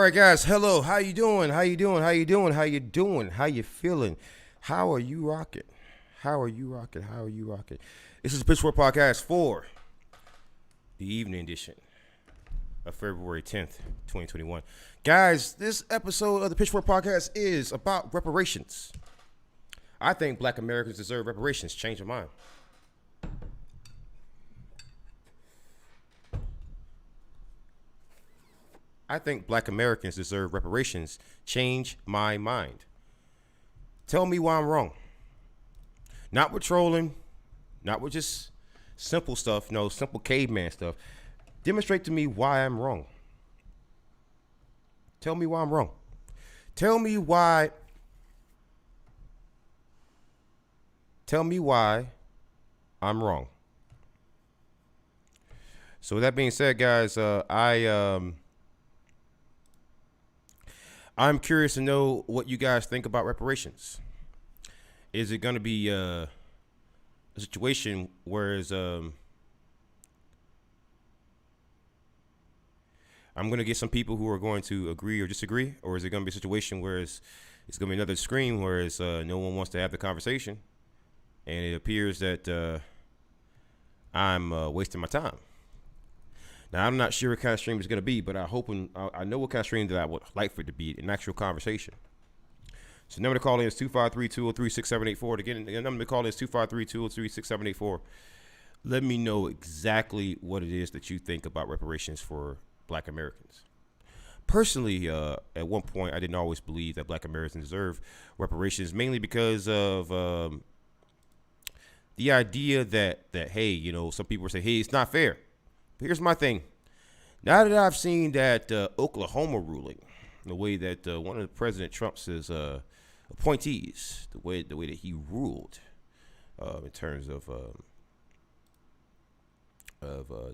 right, guys. Hello. How you doing? How you doing? How you doing? How you doing? How you feeling? How are you rocking? How are you rocking? How are you rocking? This is the Pitchfork Podcast for the evening edition of February 10th, 2021. Guys, this episode of the Pitchfork Podcast is about reparations. I think Black Americans deserve reparations. Change your mind. I think Black Americans deserve reparations. Change my mind. Tell me why I'm wrong. Not with trolling, not with just simple stuff, no, simple caveman stuff. Demonstrate to me why I'm wrong. Tell me why I'm wrong. Tell me why. Tell me why I'm wrong. So with that being said, guys, I'm curious to know what you guys think about reparations. Is it going to be a situation where I'm going to get some people who are going to agree or disagree, or is it going to be a situation where it's going to be another scream where no one wants to have the conversation, and it appears that I'm wasting my time. Now, I'm not sure what kind of stream it's going to be, but I know what kind of stream that I would like for it to be, an actual conversation. So the number to call in is 253-203-6784. Again, the number to call in is 253-203-6784. Let me know exactly what it is that you think about reparations for Black Americans. Personally, at one point, I didn't always believe that Black Americans deserve reparations, mainly because of the idea that hey, some people say, hey, it's not fair. But here's my thing. Now that I've seen that Oklahoma ruling, the way that one of President Trump's appointees, the way that he ruled in terms of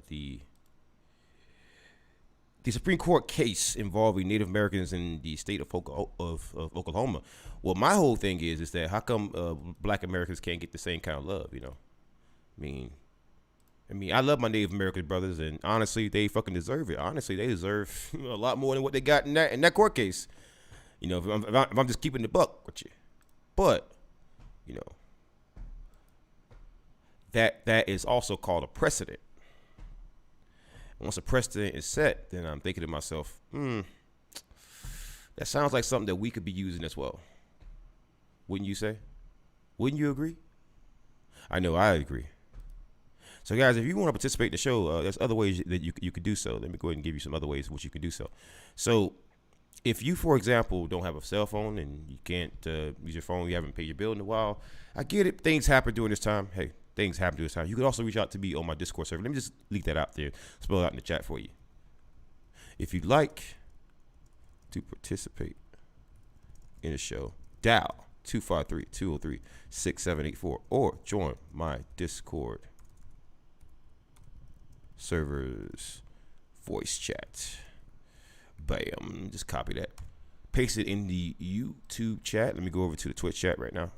the Supreme Court case involving Native Americans in the state of Oklahoma. Well, my whole thing is that how come Black Americans can't get the same kind of love? I mean, I love my Native American brothers, and honestly, they fucking deserve it. Honestly, they deserve a lot more than what they got in that court case. If I'm just keeping the buck with you, but that is also called a precedent. Once a precedent is set, then I'm thinking to myself, that sounds like something that we could be using as well. Wouldn't you say? Wouldn't you agree? I know I agree. So, guys, if you want to participate in the show, there's other ways that you could do so. Let me go ahead and give you some other ways in which you can do so. So, if you, for example, don't have a cell phone and you can't use your phone, you haven't paid your bill in a while, I get it. Things happen during this time. Hey, things happen during this time. You could also reach out to me on my Discord server. Let me just leak that out there, spell it out in the chat for you. If you'd like to participate in the show, dial 253-203-6784 or join my Discord server's voice chat. Bam. Just copy that. Paste it in the YouTube chat. Let me go over to the Twitch chat right now.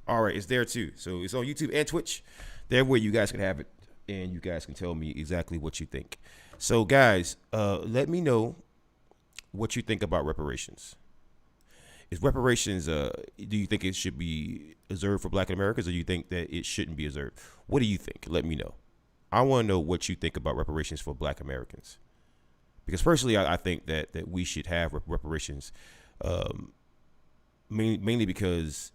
All right, it's there too. So it's on YouTube and Twitch. There where you guys can have it, and you guys can tell me exactly what you think. So, guys, let me know what you think about reparations. Is reparations, do you think it should be reserved for Black Americans, or do you think that it shouldn't be reserved? What do you think? Let me know. I want to know what you think about reparations for Black Americans. Because personally, I think that we should have reparations, mainly because,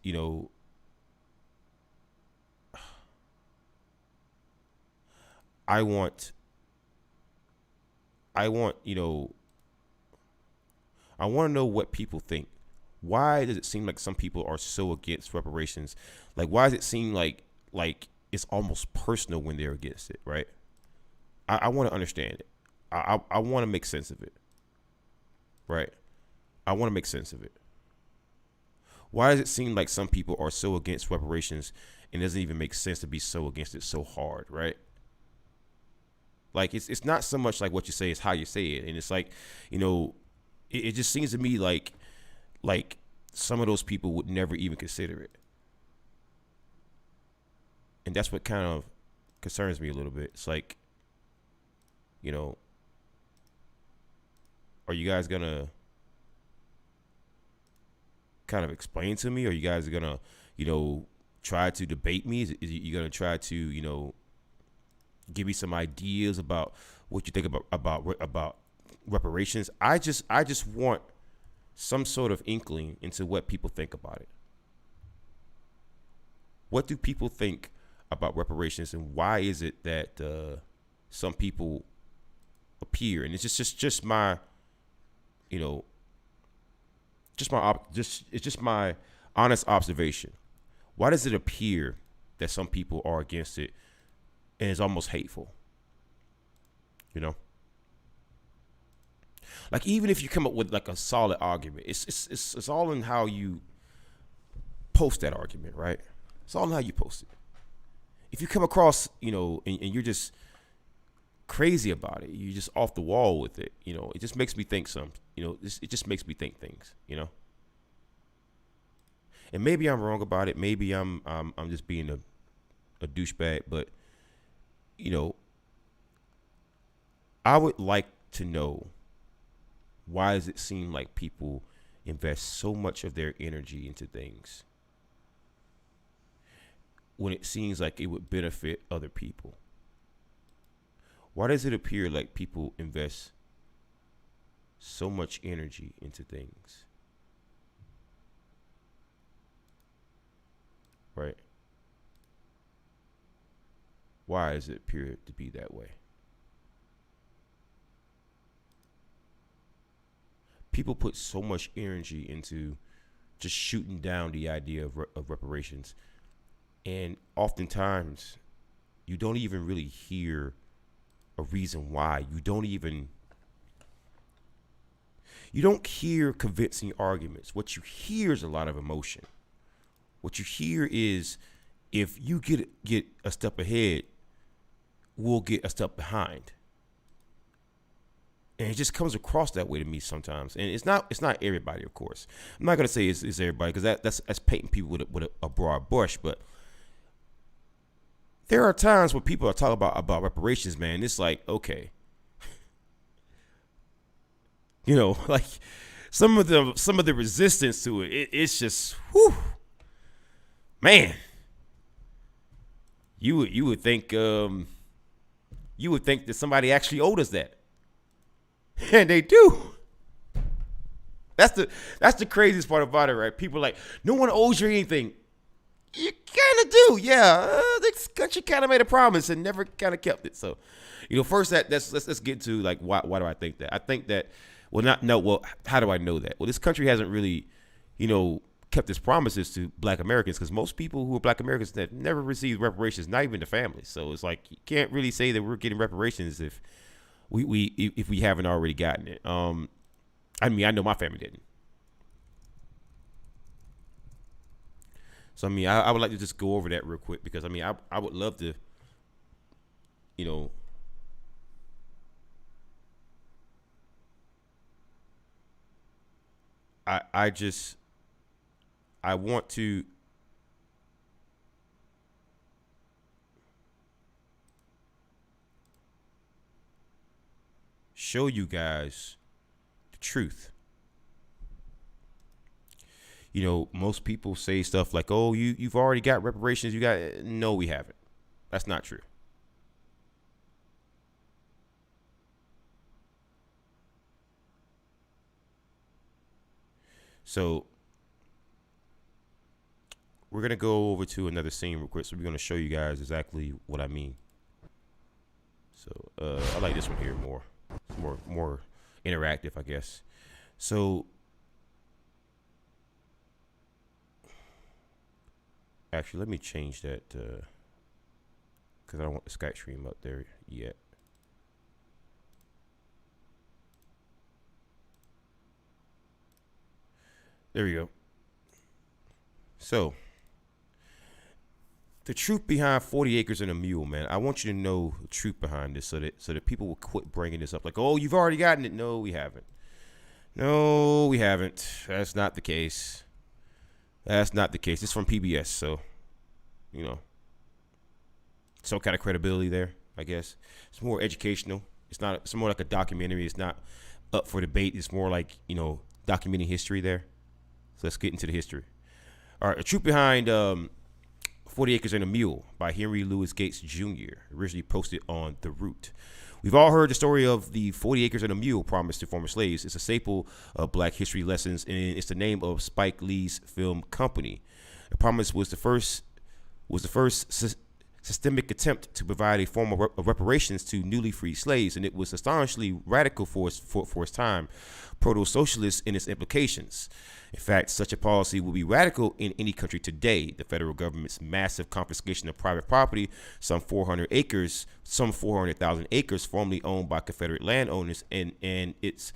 I want to know what people think. Why does it seem like some people are so against reparations? Like, why does it seem like it's almost personal when they're against it, right? I want to understand it. I want to make sense of it, right? I want to make sense of it. Why does it seem like some people are so against reparations and it doesn't even make sense to be so against it so hard, right? Like, it's not so much like what you say, it's how you say it. And it's like, it just seems to me like some of those people would never even consider it. And that's what kind of concerns me a little bit. It's like, are you guys gonna kind of explain to me? Or you guys are gonna, try to debate me? Is you gonna try to, give me some ideas about what you think about reparations? I just want some sort of inkling into what people think about it. What do people think about reparations, and why is it that some people appear, and it's just my, you know, it's just my honest observation. Why does it appear that some people are against it, and it's almost hateful? You know, like even if you come up with like a solid argument, it's all in how you post that argument, right? It's all in how you post it. If you come across, and you're just crazy about it, you're just off the wall with it, it just makes me think it just makes me think things. And maybe I'm wrong about it. Maybe I'm just being a douchebag, but I would like to know, why does it seem like people invest so much of their energy into things when it seems like it would benefit other people? Why does it appear like people invest so much energy into things? Right? Why does it appear to be that way? People put so much energy into just shooting down the idea of reparations. And oftentimes, you don't even really hear a reason why. You don't hear convincing arguments. What you hear is a lot of emotion. What you hear is, if you get a step ahead, we'll get a step behind. And it just comes across that way to me sometimes. And it's not everybody, of course. I'm not gonna say it's everybody, because that's painting people with a broad brush. But there are times when people are talking about reparations, man. It's like, okay, like some of the resistance to it's just, whew, man. You would think that somebody actually owed us that. And they do. That's the craziest part about it, right? People are like, no one owes you anything. You kind of do, yeah. This country kind of made a promise and never kind of kept it. So, first let's get to like why do I think that? I think that how do I know that? Well, this country hasn't really, kept its promises to Black Americans, because most people who are Black Americans that never received reparations, not even the families. So it's like, you can't really say that we're getting reparations if we haven't already gotten it. I know my family didn't. So I would like to just go over that real quick, because I would love to, I want to show you guys the truth. Most people say stuff like, "Oh, you've already got reparations. No, we haven't." That's not true. So we're gonna go over to another scene real quick. So we're gonna show you guys exactly what I mean. So I like this one here more. It's more interactive, I guess. So actually, let me change that because I don't want the Skype stream up there yet. There we go. So, the truth behind 40 acres and a mule, man. I want you to know the truth behind this, so that people will quit bringing this up. Like, oh, you've already gotten it. No, we haven't. No, we haven't. That's not the case. That's not the case. It's from PBS, so, some kind of credibility there, I guess. It's more educational. It's more like a documentary. It's not up for debate. It's more like, documenting history there. So let's get into the history. All right, a truth behind 40 Acres and a Mule by Henry Louis Gates Jr., originally posted on The Root. We've all heard the story of the 40 Acres and a Mule promised to former slaves. It's a staple of black history lessons, and it's the name of Spike Lee's film company. The promise was the first systemic attempt to provide a form of reparations to newly freed slaves, and it was astonishingly radical for its time, proto-socialist in its implications. In fact, such a policy would be radical in any country today. The federal government's massive confiscation of private property, some 400,000 acres formerly owned by Confederate landowners, and its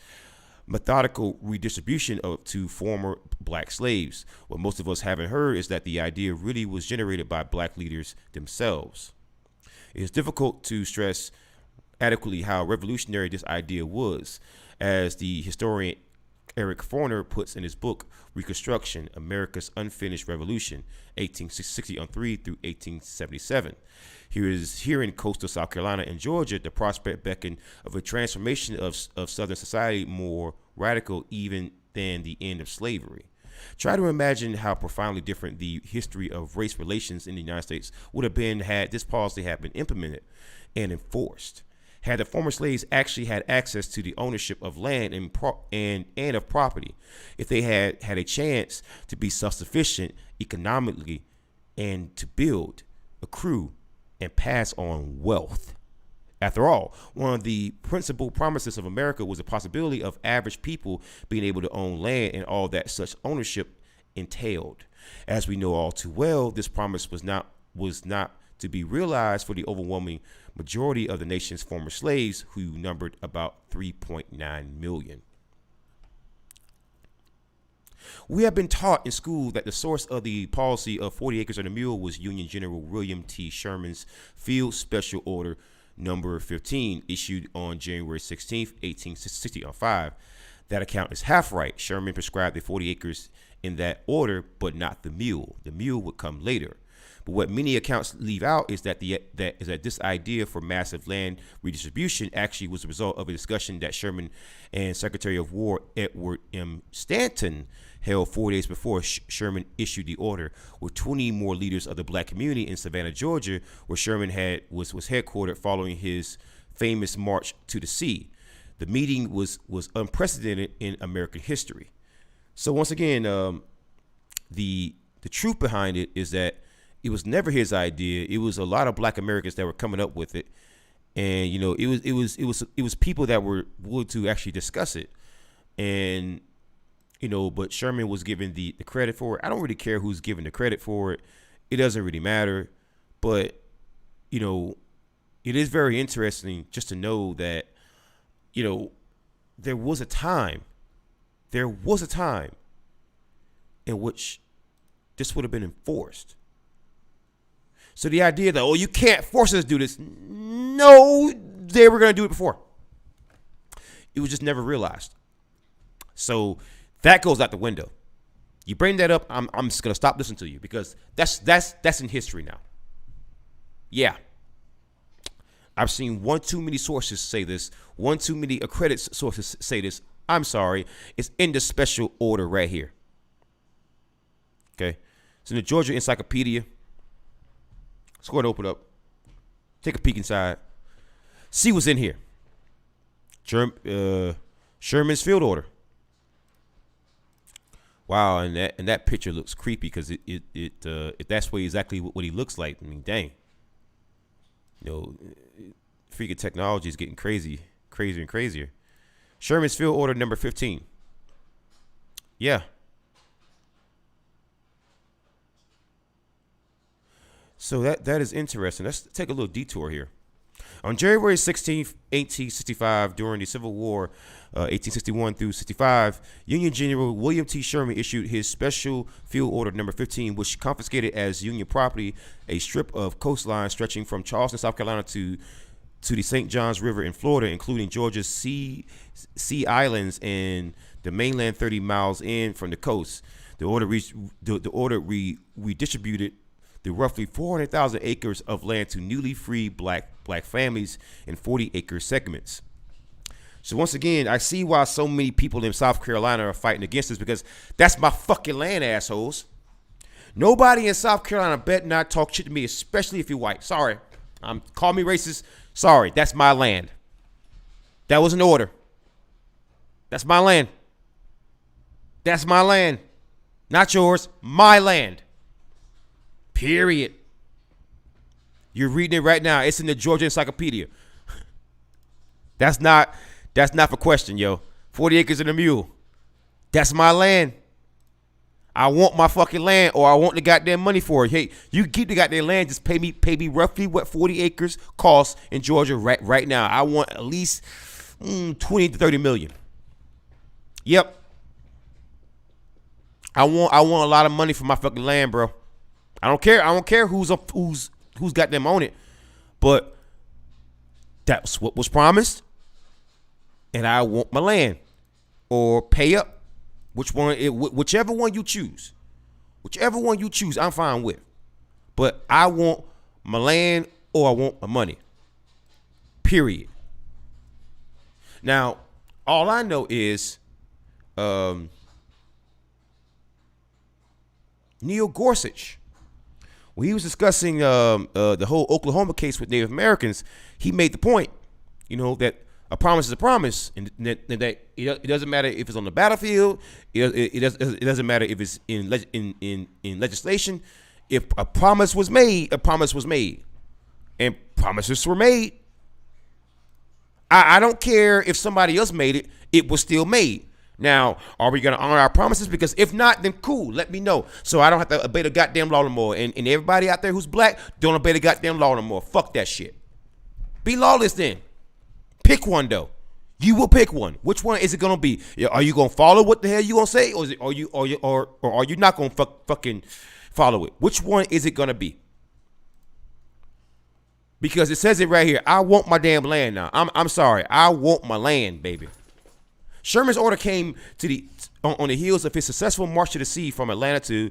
methodical redistribution to former black slaves. What most of us haven't heard is that the idea really was generated by black leaders themselves. It is difficult to stress adequately how revolutionary this idea was, as the historian Eric Forner puts in his book Reconstruction, America's Unfinished Revolution, 1863 through 1877. Here in coastal South Carolina and Georgia, the prospect beckoned of a transformation of Southern society more radical even than the end of slavery. Try to imagine how profoundly different the history of race relations in the United States would have been had this policy had been implemented and enforced. Had the former slaves actually had access to the ownership of land and of property, if they had a chance to be self-sufficient economically and to build, accrue, and pass on wealth. After all, one of the principal promises of America was the possibility of average people being able to own land and all that such ownership entailed. As we know all too well, this promise was not to be realized for the overwhelming majority of the nation's former slaves, who numbered about 3.9 million. We have been taught in school that the source of the policy of 40 Acres and a Mule was Union General William T. Sherman's Field Special Order number 15, issued on January 16, 1865. That account is half right. Sherman prescribed the 40 acres in that order, but not the mule. The mule would come later. But what many accounts leave out is that this idea for massive land redistribution actually was the result of a discussion that Sherman and Secretary of War Edward M. Stanton held 4 days before Sherman issued the order, with 20 more leaders of the black community in Savannah, Georgia, where Sherman was headquartered following his famous March to the Sea. The meeting was unprecedented in American history. So once again, the truth behind it is that it was never his idea. It was a lot of black Americans that were coming up with it, and it was people that were willing to actually discuss it, and but Sherman was given the credit for it. I don't really care who's given the credit for it. It doesn't really matter, but it is very interesting just to know that there was a time in which this would have been enforced. So the idea that, you can't force us to do this. No, they were going to do it before. It was just never realized. So that goes out the window. You bring that up, I'm just going to stop listening to you, because that's in history now. Yeah. I've seen one too many sources say this, one too many accredited sources say this. I'm sorry. It's in the special order right here. Okay. It's in the Georgia Encyclopedia. Let's go ahead and open it up. Take a peek inside. See what's in here. Sherman's Field Order. Wow, and that picture looks creepy, because if that's exactly what he looks like, I mean, dang. Freaking technology is getting crazier and crazier. Sherman's Field Order number 15. Yeah. So that is interesting. Let's take a little detour here. On January 16th, 1865, during the Civil War, 1861 through 65, Union General William T. Sherman issued his Special Field Order number 15, which confiscated as Union property a strip of coastline stretching from Charleston, South Carolina to the St. Johns River in Florida, including Georgia's sea islands and the mainland 30 miles in from the coast. The order redistributed the roughly 400,000 acres of land to newly freed black families in 40-acre segments. So once again, I see why so many people in South Carolina are fighting against this, because that's my fucking land, assholes. Nobody in South Carolina bet not talk shit to me, especially if you're white. Sorry. Call me racist. Sorry, that's my land. That was an order. That's my land. That's my land. Not yours. My land. Period. You're reading it right now. It's in the Georgia Encyclopedia. That's not for question, yo. 40 acres and a mule. That's my land. I want my fucking land, or I want the goddamn money for it. Hey, you keep the goddamn land. Just pay me roughly what 40 acres costs in Georgia right now. I want at least 20 to 30 million. Yep. I want a lot of money for my fucking land, bro. I don't care who's got them on it, but that's what was promised, and I want my land, or pay up. Whichever one you choose, I'm fine with. But I want my land, or I want my money. Period. Now, all I know is, Neil Gorsuch, when he was discussing the whole Oklahoma case with Native Americans, he made the point, that a promise is a promise, and that it doesn't matter if it's on the battlefield. It doesn't matter if it's in legislation. If a promise was made, a promise was made, and promises were made. I don't care if somebody else made it; it was still made. Now, are we going to honor our promises? Because if not, then cool. Let me know, so I don't have to obey the goddamn law no more. And everybody out there who's black, don't obey the goddamn law no more. Fuck that shit. Be lawless then. Pick one though. You will pick one. Which one is it gonna be? Are you gonna follow what the hell you gonna say, or are you not gonna fucking follow it? Which one is it gonna be? Because it says it right here. I want my damn land now. I'm sorry. I want my land, baby. Sherman's order came on the heels of his successful march to the sea from Atlanta to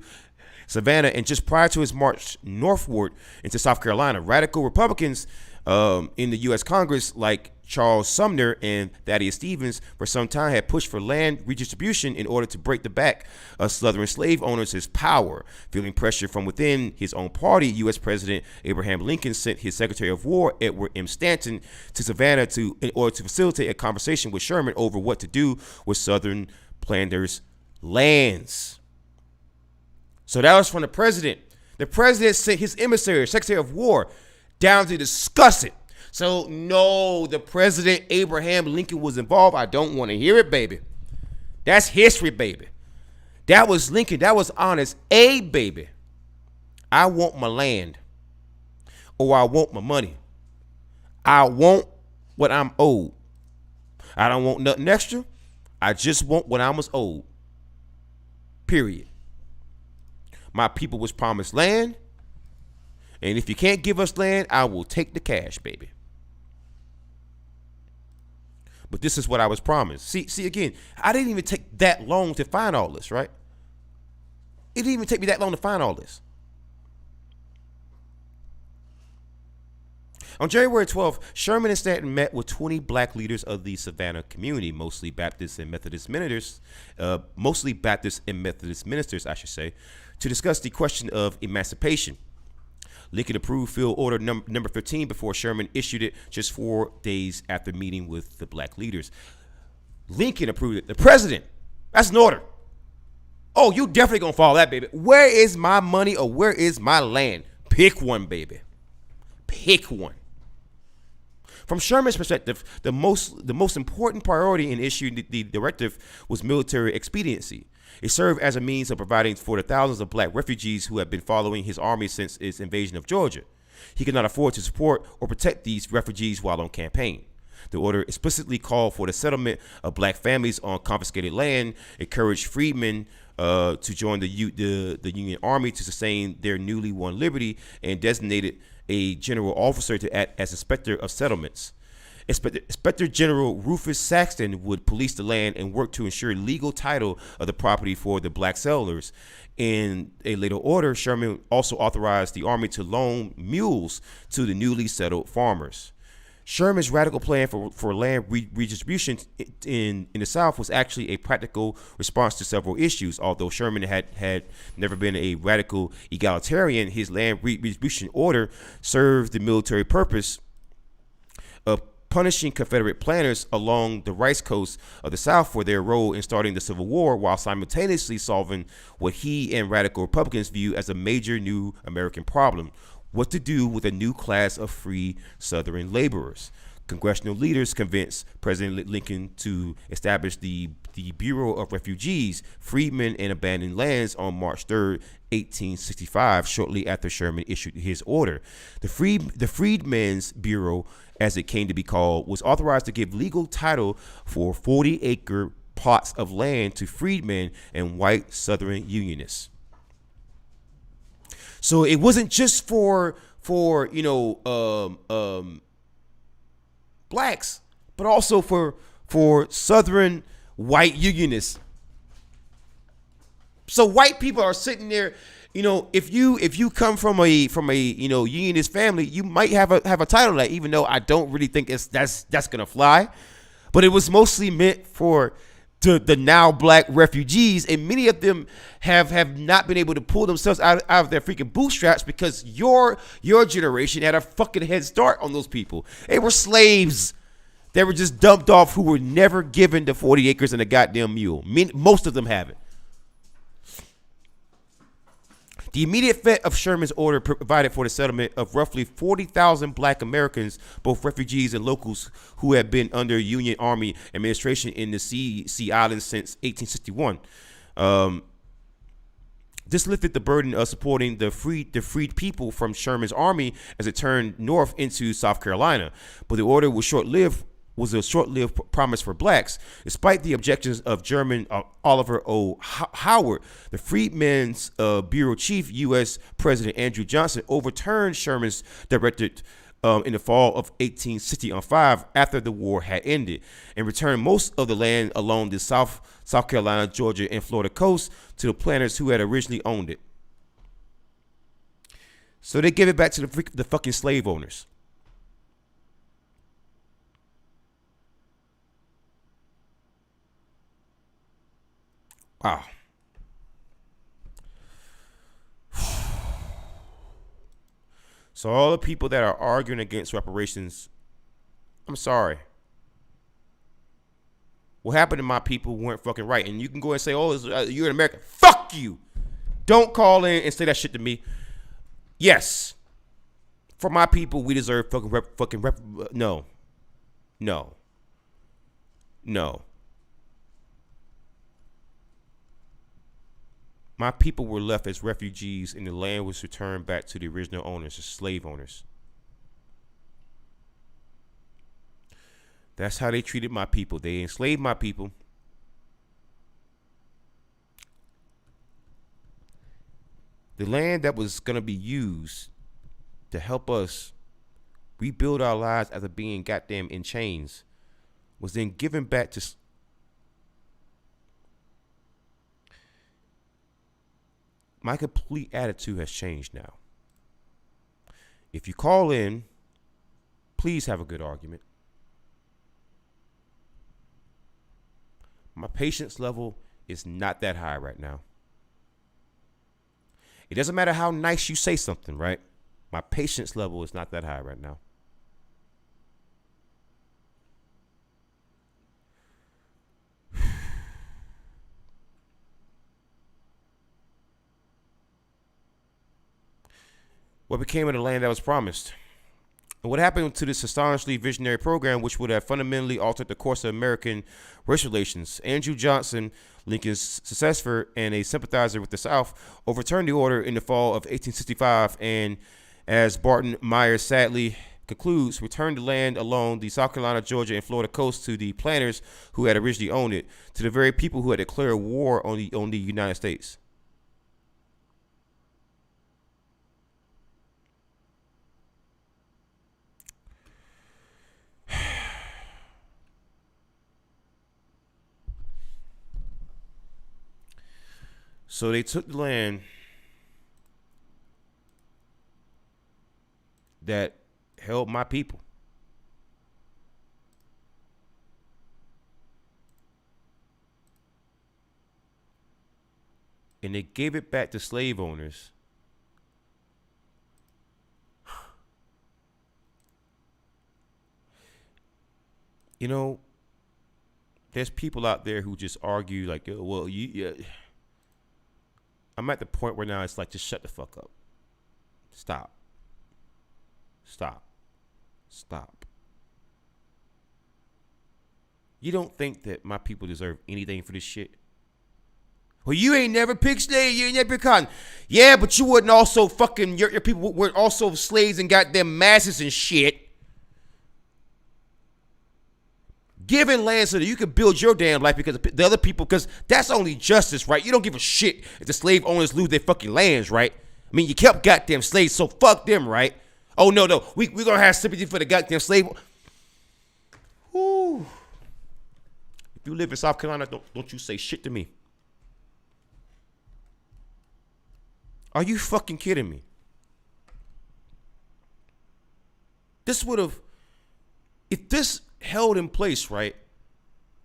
Savannah, and just prior to his march northward into South Carolina, radical Republicans in the U.S. Congress, like Charles Sumner and Thaddeus Stevens, for some time had pushed for land redistribution in order to break the back of Southern slave owners' power. Feeling pressure from within his own party, U.S. President Abraham Lincoln sent his Secretary of War, Edward M. Stanton, to Savannah in order to facilitate a conversation with Sherman over what to do with Southern planters' lands. So that was from the president. The president sent his emissary, Secretary of War, down to discuss it. So, no, the president, Abraham Lincoln, was involved. I don't want to hear it, baby. That's history, baby. That was Lincoln. That was Honest Abe, baby. I want my land, or I want my money. I want what I'm owed. I don't want nothing extra. I just want what I was owed. Period. My people was promised land, and if you can't give us land, I will take the cash, baby. But this is what I was promised. See again, I didn't even take that long to find all this, right? It didn't even take me that long to find all this. On January 12th, Sherman and Stanton met with 20 black leaders of the Savannah community, mostly Baptist and Methodist ministers, to discuss the question of emancipation. Lincoln approved Field Order number 15 before Sherman issued it just 4 days after meeting with the black leaders. Lincoln approved it. The president, that's an order. Oh, you definitely gonna follow that, baby. Where is my money, or where is my land? Pick one, baby. Pick one. From Sherman's perspective, the most important priority in issuing the directive was military expediency. It served as a means of providing for the thousands of black refugees who have been following his army since its invasion of Georgia. He could not afford to support or protect these refugees while on campaign. The order explicitly called for the settlement of black families on confiscated land, encouraged freedmen to join the Union Army to sustain their newly won liberty, and designated a general officer to act as inspector of settlements. Inspector General Rufus Saxton would police the land and work to ensure legal title of the property for the black settlers. In a later order, Sherman also authorized the army to loan mules to the newly settled farmers. Sherman's radical plan for land redistribution in the South was actually a practical response to several issues. Although Sherman had never been a radical egalitarian, his land redistribution order served the military purpose of punishing Confederate planters along the rice coast of the South for their role in starting the Civil War, while simultaneously solving what he and radical Republicans view as a major new American problem: what to do with a new class of free Southern laborers. Congressional leaders convinced President Lincoln to establish the Bureau of Refugees, Freedmen, and Abandoned Lands on March 3rd, 1865, shortly after Sherman issued his order. The Freedmen's Bureau, as it came to be called, was authorized to give legal title for 40-acre plots of land to freedmen and white Southern Unionists. So it wasn't just for blacks, but also for Southern white Unionists. So white people are sitting there, if you come from a Unionist family, you might have a title like, even though I don't really think that's gonna fly, but it was mostly meant for the now black refugees, and many of them have not been able to pull themselves out of their freaking bootstraps because your generation had a fucking head start on those people. They were slaves. They were just dumped off, who were never given the 40 acres and a goddamn mule. Most of them haven't. The immediate effect of Sherman's order provided for the settlement of roughly 40,000 black Americans, both refugees and locals, who had been under Union Army administration in the Sea Islands since 1861. This lifted the burden of supporting the freed people from Sherman's army as it turned north into South Carolina. But the order was a short-lived promise for blacks. Despite the objections of German Oliver O. Howard, the Freedmen's Bureau chief, U.S. President Andrew Johnson, overturned Sherman's directive in the fall of 1865 after the war had ended, and returned most of the land along the South Carolina, Georgia, and Florida coast to the planters who had originally owned it. So they gave it back to the fucking slave owners. Wow. So all the people that are arguing against reparations, I'm sorry. What happened to my people weren't fucking right. And you can go and say, oh, you're an American. Fuck you. Don't call in and say that shit to me. Yes. For my people, we deserve no. No. No. My people were left as refugees, and the land was returned back to the original owners, the slave owners. That's how they treated my people. They enslaved my people. The land that was going to be used to help us rebuild our lives after being goddamn in chains was then given back to... My complete attitude has changed now. If you call in, please have a good argument. My patience level is not that high right now. It doesn't matter how nice you say something, right? My patience level is not that high right now. What became of the land that was promised? And what happened to this astonishingly visionary program, which would have fundamentally altered the course of American race relations? Andrew Johnson, Lincoln's successor and a sympathizer with the South, overturned the order in the fall of 1865, and, as Barton Myers sadly concludes, returned the land along the South Carolina, Georgia, and Florida coast to the planters who had originally owned it, to the very people who had declared war on the United States. So they took the land that held my people and they gave it back to slave owners, you know, there's people out there who just argue like, well, yeah. I'm at the point where now it's like, just shut the fuck up. Stop. Stop. Stop. You don't think that my people deserve anything for this shit? Well, you ain't never picked slave. You ain't never picked cotton. Yeah, but you wouldn't also fucking, your people were also slaves and got them masses and shit. Giving land so that you can build your damn life because the other people, because that's only justice, right? You don't give a shit if the slave owners lose their fucking lands, right? I mean, you kept goddamn slaves, so fuck them, right? Oh, no, we gonna have sympathy for the goddamn slave. Whew. If you live in South Carolina, don't you say shit to me. Are you fucking kidding me? This would have, if this held in place, right,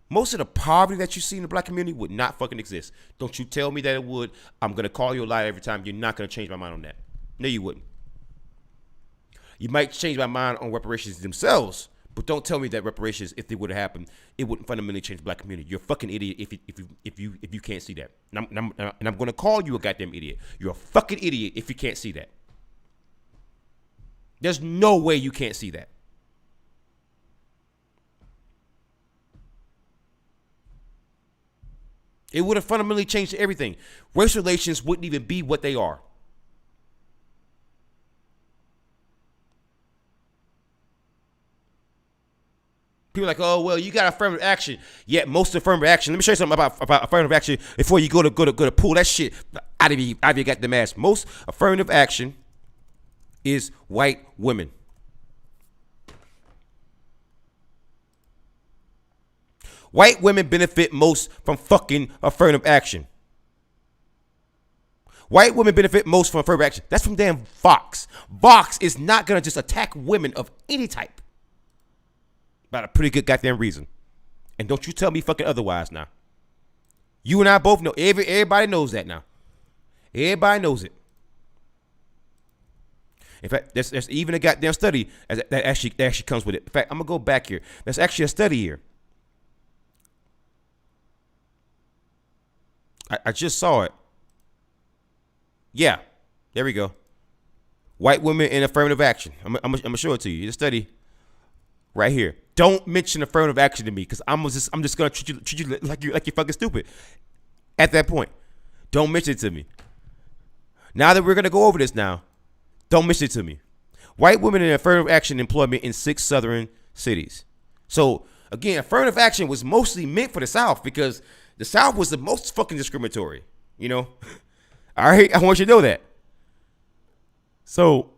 most of the poverty that you see in the black community would not fucking exist. Don't you tell me that it would. I'm going to call you a lie every time. You're not going to change my mind on that. No, you wouldn't. You might change my mind on reparations themselves, but don't tell me that reparations, if they would have happened, it wouldn't fundamentally change the black community. You're a fucking idiot if you can't see that. And I'm going to call you a goddamn idiot. You're a fucking idiot if you can't see that. There's no way you can't see that. It would have fundamentally changed everything. Race relations wouldn't even be what they are. People are like, oh, well, you got affirmative action. Yeah, most affirmative action. Let me show you something about affirmative action before you go to pull that shit out of you got the mask. Most affirmative action is white women. White women benefit most from fucking affirmative action. White women benefit most from affirmative action. That's from damn Vox. Vox is not going to just attack women of any type. About a pretty good goddamn reason. And don't you tell me fucking otherwise now. You and I both know. Everybody knows that now. Everybody knows it. In fact, there's even a goddamn study that actually comes with it. In fact, I'm going to go back here. There's actually a study here. I just saw it. Yeah, there we go. White women in affirmative action. I'm gonna show it to you. The study right here. Don't mention affirmative action to me because I'm just gonna treat you like you're fucking stupid. At that point, don't mention it to me. Now that we're gonna go over this now, don't mention it to me. White women in affirmative action employment in 6 southern cities. So again, affirmative action was mostly meant for the South because the South was the most fucking discriminatory, you know? All right, I want you to know that. So,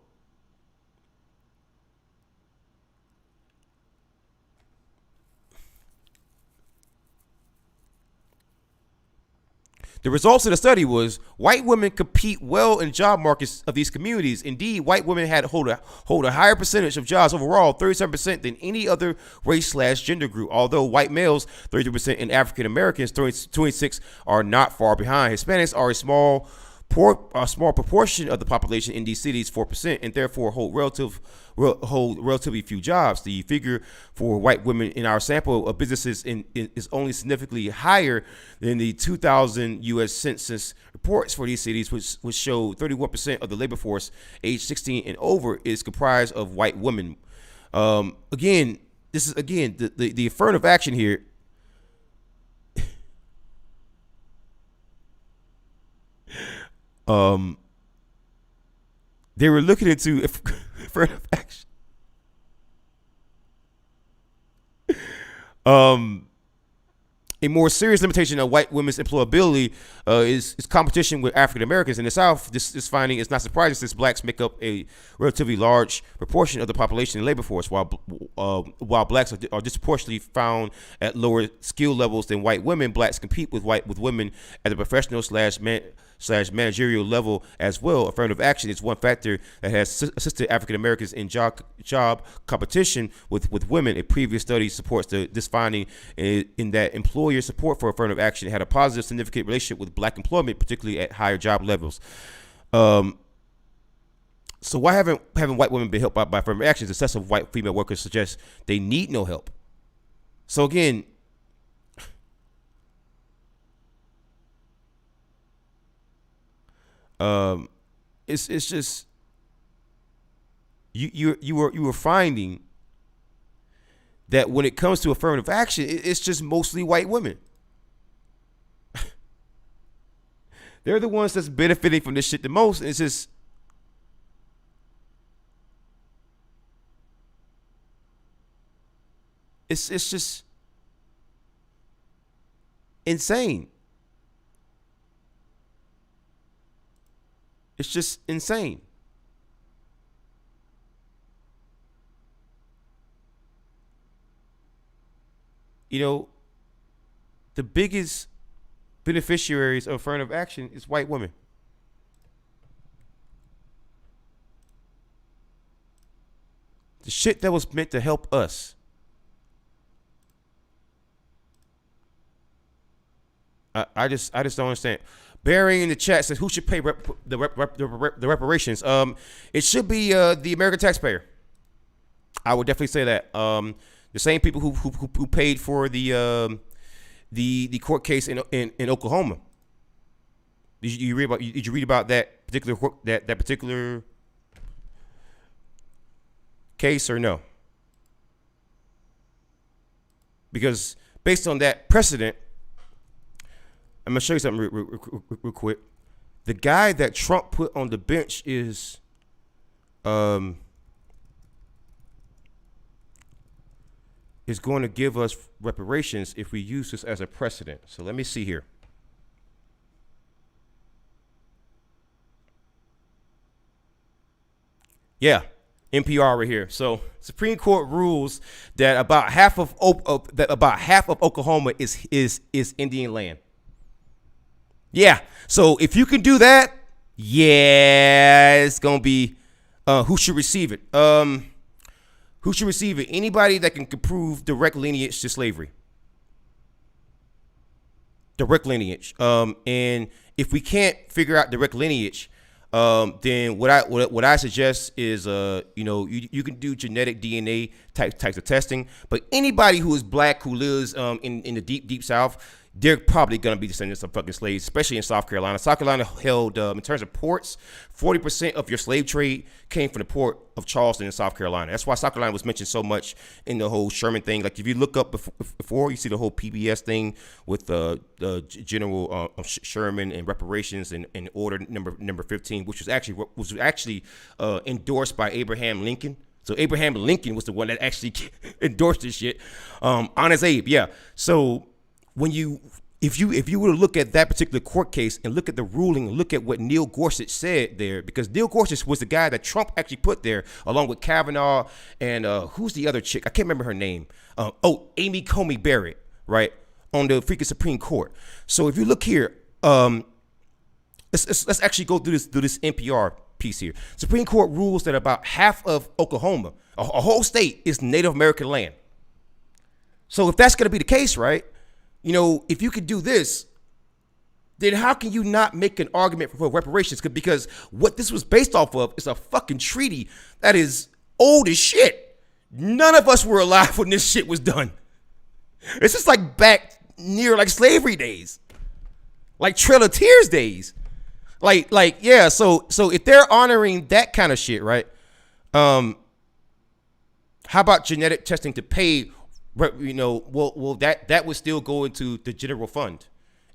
the results of the study was white women compete well in job markets of these communities. Indeed, white women hold a higher percentage of jobs overall, 37% than any other race/gender group. Although white males, 33%, and African Americans, 26%, are not far behind. Hispanics are a small proportion of the population in these cities, 4%, and therefore hold relatively few jobs. The figure for white women in our sample of businesses is only significantly higher than the 2000 U.S. Census reports for these cities, which show 31% of the labor force age 16 and over is comprised of white women. Again, this is the affirmative action here. They were looking into affirmative action. A more serious limitation of white women's employability is competition with African Americans in the South. This finding is not surprising since blacks make up a relatively large proportion of the population in labor force, while blacks are disproportionately found at lower skill levels than white women. Blacks compete with women at the professional / managerial level as well. Affirmative action is one factor that has assisted African Americans in job competition with women. A previous study supports this finding in that employer support for affirmative action had a positive, significant relationship with black employment, particularly at higher job levels. So why haven't white women been helped by affirmative action? Excessive white female workers suggest they need no help. So again, it's just you were finding that when it comes to affirmative action, it's just mostly white women. They're the ones that's benefiting from this shit the most. And it's just it's just insane. It's just insane. You know, the biggest beneficiaries of affirmative action is white women. The shit that was meant to help us. I just don't understand. Barry in the chat says, who should pay the reparations? It should be the American taxpayer. I would definitely say that. The same people who paid for the court case in Oklahoma. Did you read about that particular case or no? Because based on that precedent, I'm gonna show you something real quick. The guy that Trump put on the bench is going to give us reparations if we use this as a precedent. So let me see here. Yeah, NPR right here. So Supreme Court rules that about half of Oklahoma is Indian land. Yeah. So if you can do that, yeah, it's gonna be who should receive it? Who should receive it? Anybody that can prove direct lineage to slavery. Direct lineage. And if we can't figure out direct lineage, then what I suggest is you can do genetic DNA types of testing, but anybody who is black who lives in the deep South, they're probably going to be descendants of fucking slaves, especially in South Carolina. South Carolina held, in terms of ports, 40% of your slave trade came from the port of Charleston in South Carolina. That's why South Carolina was mentioned so much in the whole Sherman thing. Like if you look up before you see the whole PBS thing with the General Sherman and reparations and Order number 15, which was actually endorsed by Abraham Lincoln. So Abraham Lincoln was the one that actually endorsed this shit. Honest Abe, yeah. So if you were to look at that particular court case and look at the ruling, look at what Neil Gorsuch said there, because Neil Gorsuch was the guy that Trump actually put there, along with Kavanaugh and who's the other chick? I can't remember her name. Amy Coney Barrett, right, on the freaking Supreme Court. So if you look here, let's actually go through this NPR piece here. Supreme Court rules that about half of Oklahoma, a whole state, is Native American land. So if that's going to be the case, right? If you could do this, then how can you not make an argument for reparations? Because what this was based off of is a fucking treaty that is old as shit. None of us were alive when this shit was done. It's just like back near like slavery days, like Trail of Tears days. Yeah. So if they're honoring that kind of shit, right? How about genetic testing to pay? Well, that would still go into the general fund.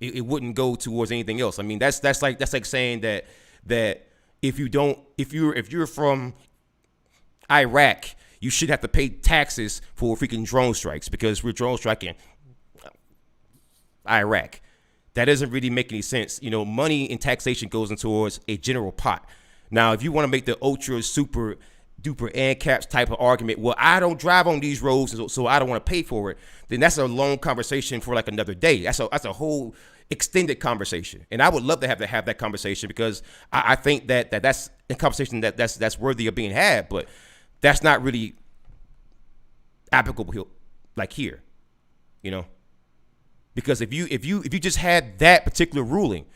It wouldn't go towards anything else. I mean, that's like saying that if you're from Iraq, you should have to pay taxes for freaking drone strikes because we're drone striking Iraq. That doesn't really make any sense. Money in taxation goes into towards a general pot. Now, if you want to make the ultra super duper ANCAPs type of argument, well, I don't drive on these roads, so I don't want to pay for it, then that's a long conversation for like another day. That's a whole extended conversation. And I would love to have that conversation, because I think that's a conversation that's worthy of being had, but that's not really applicable like here, you know? Because if you just had that particular ruling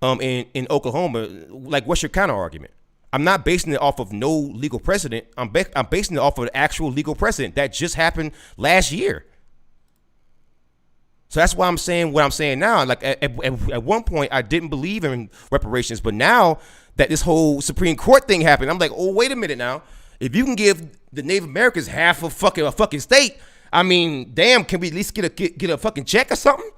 in Oklahoma, like, what's your counter argument? I'm not basing it off of no legal precedent. I'm basing it off of the actual legal precedent that just happened last year. So that's why I'm saying what I'm saying now. Like, at one point, I didn't believe in reparations, but now that this whole Supreme Court thing happened, I'm like, oh, wait a minute now. If you can give the Native Americans half of a fucking state, I mean, damn, can we at least get a fucking check or something?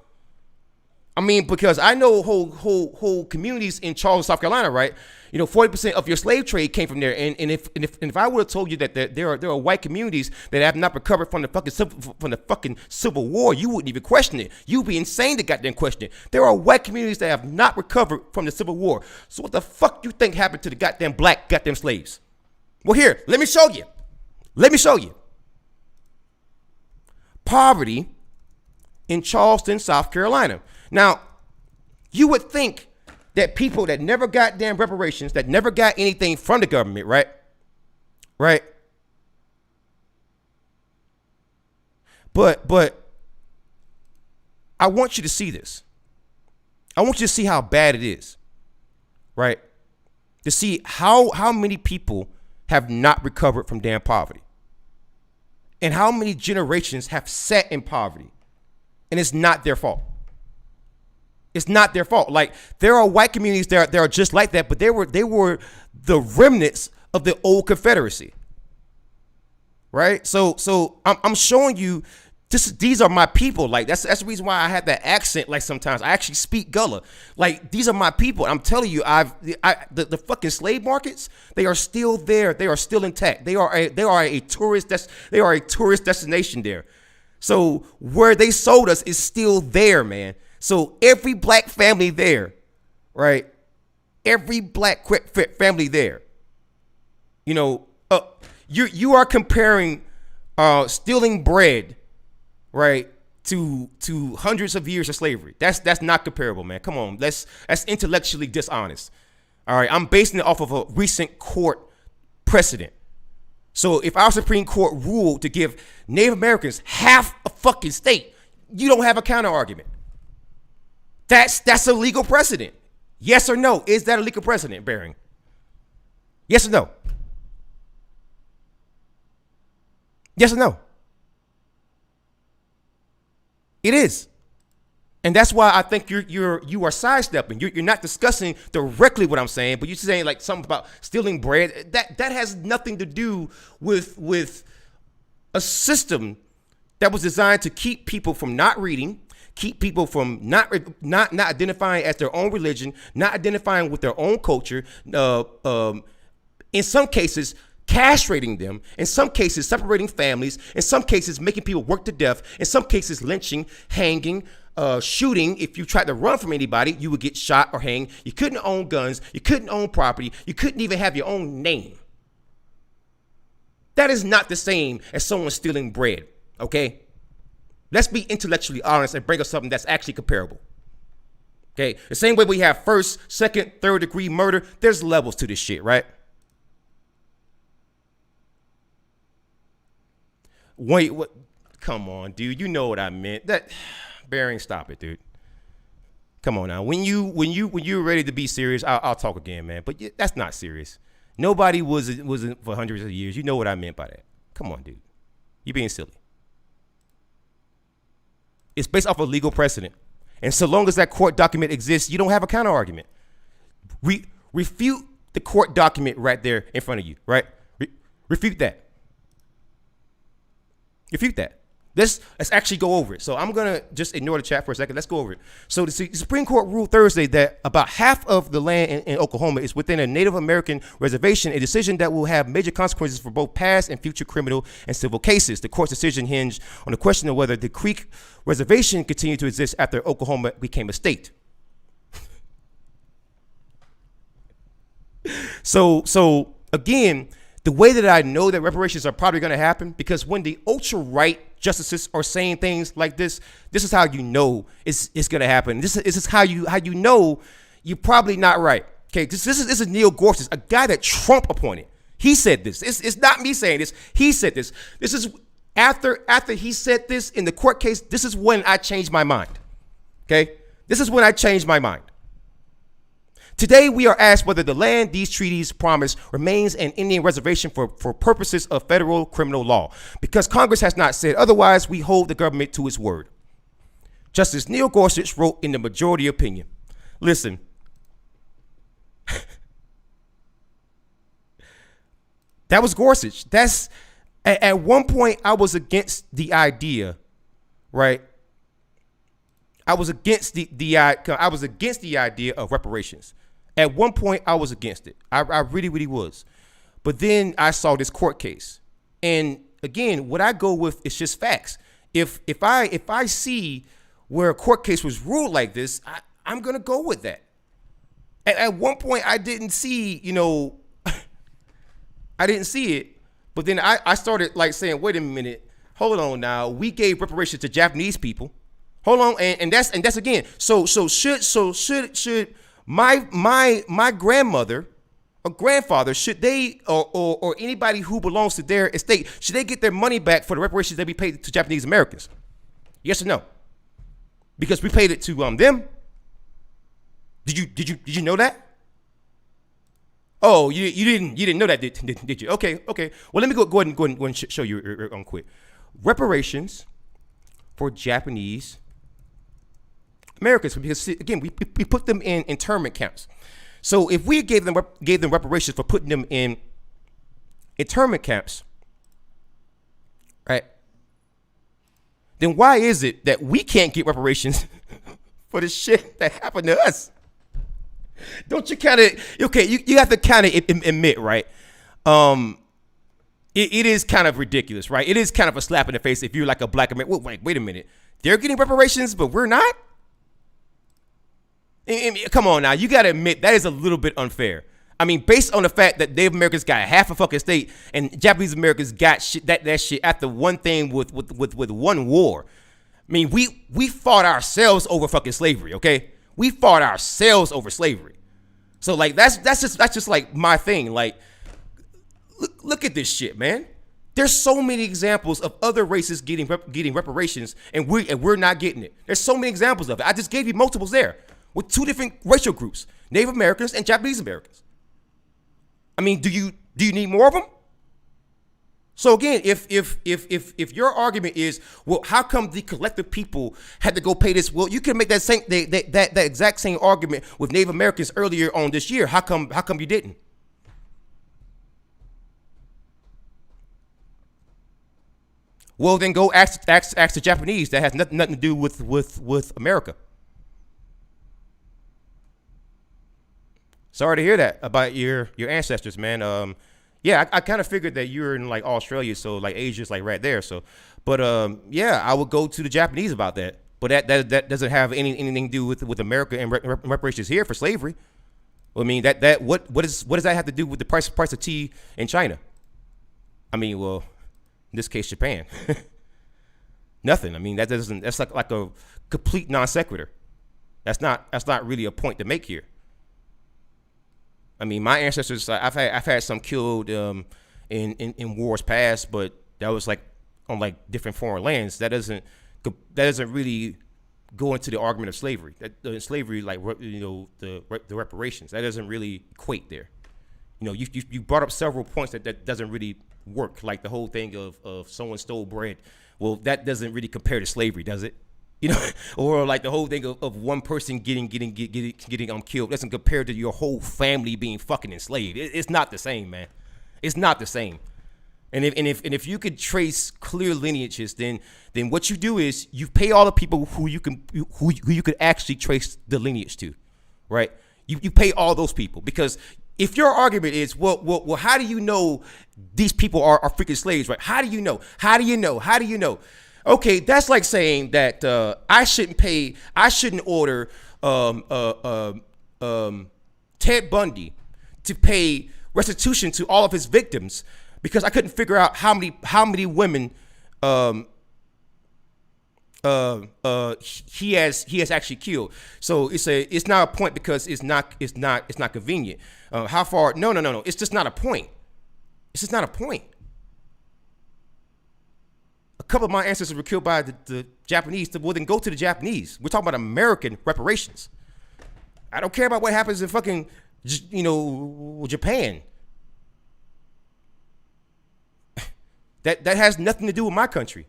I mean, because I know whole communities in Charleston, South Carolina, right? 40% of your slave trade came from there. And if I would have told you that there are white communities that have not recovered from the fucking Civil War, you wouldn't even question it. You'd be insane to goddamn question it. There are white communities that have not recovered from the Civil War. So what the fuck you think happened to the goddamn black goddamn slaves? Well, here, let me show you. Poverty in Charleston, South Carolina. Now, you would think that people that never got damn reparations, that never got anything from the government, right? But I want you to see this. I want you to see how bad it is, right? To see how many people have not recovered from damn poverty, and how many generations have sat in poverty, and it's not their fault. It's not their fault. Like, there are white communities that are just like that, but they were the remnants of the old Confederacy, right? So I'm showing you these are my people. Like, that's the reason why I have that accent. Like, sometimes I actually speak Gullah. Like, these are my people. I'm telling you, the fucking slave markets, they are still there. They are still intact. They are a tourist destination there. So where they sold us is still there, man. So every black family there, right? Every black family there, you are comparing stealing bread, right, to hundreds of years of slavery. That's not comparable, man. Come on, that's intellectually dishonest. All right, I'm basing it off of a recent court precedent. So if our Supreme Court ruled to give Native Americans half a fucking state, you don't have a counter argument. That's a legal precedent. Yes or no? Is that a legal precedent, Bearing? Yes or no? Yes or no? It is. And that's why I think you are sidestepping. You're not discussing directly what I'm saying, but you're saying like something about stealing bread. That has nothing to do with a system that was designed to keep people from not reading, keep people from not identifying as their own religion, not identifying with their own culture. In some cases, castrating them. In some cases, separating families. In some cases, making people work to death. In some cases, lynching, hanging, shooting. If you tried to run from anybody, you would get shot or hanged. You couldn't own guns. You couldn't own property. You couldn't even have your own name. That is not the same as someone stealing bread, okay? Let's be intellectually honest and bring us something that's actually comparable. Okay, the same way we have first, second, third degree murder, there's levels to this shit, right? Wait, what? Come on, dude. You know what I meant. That, Bearing, stop it, dude. Come on now. When you're ready to be serious, I'll talk again, man. But that's not serious. Nobody was for hundreds of years. You know what I meant by that. Come on, dude. You're being silly. It's based off a legal precedent. And so long as that court document exists, you don't have a counter argument. Refute the court document right there in front of you, right? Refute that. Refute that. Let's actually go over it. So I'm going to just ignore the chat for a second. Let's go over it. So the Supreme Court ruled Thursday that about half of the land in Oklahoma is within a Native American reservation, a decision that will have major consequences for both past and future criminal and civil cases. The court's decision hinged on the question of whether the Creek Reservation continued to exist after Oklahoma became a state. So again, the way that I know that reparations are probably going to happen, because when the ultra-right justices are saying things like this is how you know it's gonna happen. This is how you know you're probably not right. Okay, this is Neil Gorsuch, a guy that Trump appointed. He said this. It's not me saying this. He said this. This is after he said this in the court case. This is when I changed my mind. Okay, this is when I changed my mind. Today, we are asked whether the land these treaties promise remains an Indian reservation for purposes of federal criminal law. Because Congress has not said otherwise, we hold the government to its word. Justice Neil Gorsuch wrote in the majority opinion. Listen. That was Gorsuch. That's at one point I was against the idea, right? I was against the idea of reparations. At one point, I was against it. I really, really was. But then I saw this court case, and again, what I go with is just facts. If I see where a court case was ruled like this, I'm gonna go with that. At one point, I didn't see, I didn't see it. But then I started like saying, wait a minute, hold on now. We gave reparations to Japanese people. Hold on, and that's again. So should my grandmother or grandfather, should they or anybody who belongs to their estate, should they get their money back for the reparations that we paid to Japanese Americans? Yes or no? Because we paid it to them. Did you know that? Oh, you didn't know that, did you? Okay. Well, let me go ahead and show you quick. Reparations for Japanese Americans, because again, we put them in internment camps. So if we gave them reparations for putting them in internment camps, right? Then why is it that we can't get reparations for the shit that happened to us? Don't you kind of, okay, you have to kind of admit, right? It is kind of ridiculous, right? It is kind of a slap in the face if you're like a black American. Wait a minute. They're getting reparations, but we're not? Come on now. You got to admit that is a little bit unfair. I mean, based on the fact that Native Americans got half a fucking state and Japanese Americans got shit, that shit after one thing with one war. I mean, we fought ourselves over fucking slavery, okay? We fought ourselves over slavery. So like that's just like my thing. Like, look at this shit, man. There's so many examples of other races getting reparations, and we're not getting it. There's so many examples of it. I just gave you multiples there with two different racial groups: Native Americans and Japanese Americans. I mean, do you need more of them? So again, if your argument is, well, how come the collective people had to go pay this? Well, you can make that exact same argument with Native Americans earlier on this year. How come you didn't? Well, then go ask the Japanese. That has nothing to do with America. Sorry to hear that about your ancestors, man. Yeah, I kind of figured that you're in like Australia, so like Asia's like right there. So, but yeah, I would go to the Japanese about that. But that doesn't have anything to do with America and reparations here for slavery. I mean, what does that have to do with the price of tea in China? I mean, well, in this case, Japan. Nothing. I mean, that's like a complete non sequitur. That's not really a point to make here. I mean, my ancestors, I've had some killed in wars past, but that was like on like different foreign lands. That doesn't really go into the argument of slavery. Slavery, like, the reparations, that doesn't really equate there. You brought up several points that doesn't really work, like the whole thing of someone stole bread. Well, that doesn't really compare to slavery, does it? Or like the whole thing of one person getting killed doesn't compare to your whole family being fucking enslaved. It's not the same, man. It's not the same. And if you could trace clear lineages, then what you do is you pay all the people who you could actually trace the lineage to, right? You pay all those people, because if your argument is, well, how do you know these people are freaking slaves, right? How do you know? How do you know? Okay, that's like saying that I shouldn't order Ted Bundy to pay restitution to all of his victims because I couldn't figure out how many women he has actually killed. So it's not a point because it's not convenient. How far? No. It's just not a point. It's just not a point. A couple of my ancestors were killed by the Japanese. Well, then go to the Japanese. We're talking about American reparations. I don't care about what happens in fucking, Japan. That has nothing to do with my country.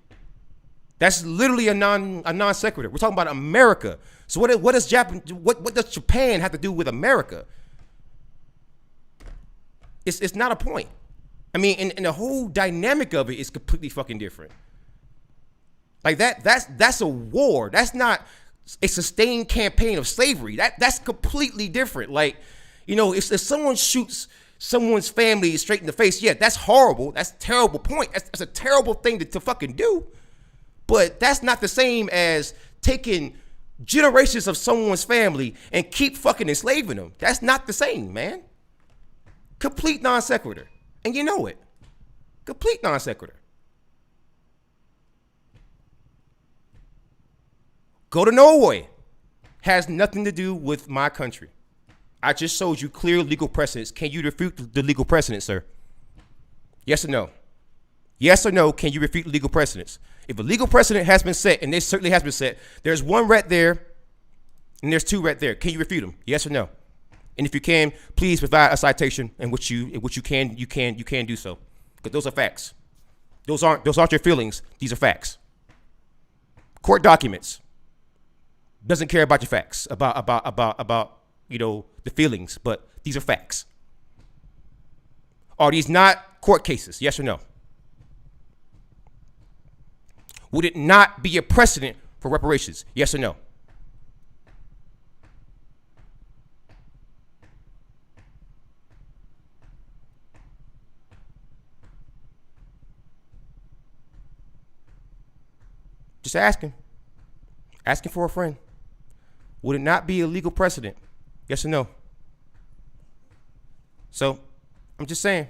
That's literally a non sequitur. We're talking about America. So what does Japan have to do with America? It's not a point. I mean, and the whole dynamic of it is completely fucking different. Like that's a war. That's not a sustained campaign of slavery. That's completely different. Like, if someone shoots someone's family straight in the face, yeah, that's horrible. That's a terrible point. That's a terrible thing to fucking do. But that's not the same as taking generations of someone's family and keep fucking enslaving them. That's not the same, man. Complete non sequitur. And you know it. Complete non sequitur. Go to Norway. Has nothing to do with my country. I just showed you clear legal precedents. Can you refute the legal precedents, sir? Yes or no? Yes or no, can you refute legal precedents? If a legal precedent has been set, and this certainly has been set, there's one right there, and there's two right there. Can you refute them? Yes or no? And if you can, please provide a citation in which you can do so, because those are facts. Those aren't your feelings. These are facts. Court documents. Doesn't care about your facts, about the feelings, but these are facts. Are these not court cases? Yes or no? Would it not be a precedent for reparations? Yes or no? Just asking. Asking for a friend. Would it not be a legal precedent? Yes or no? So, I'm just saying.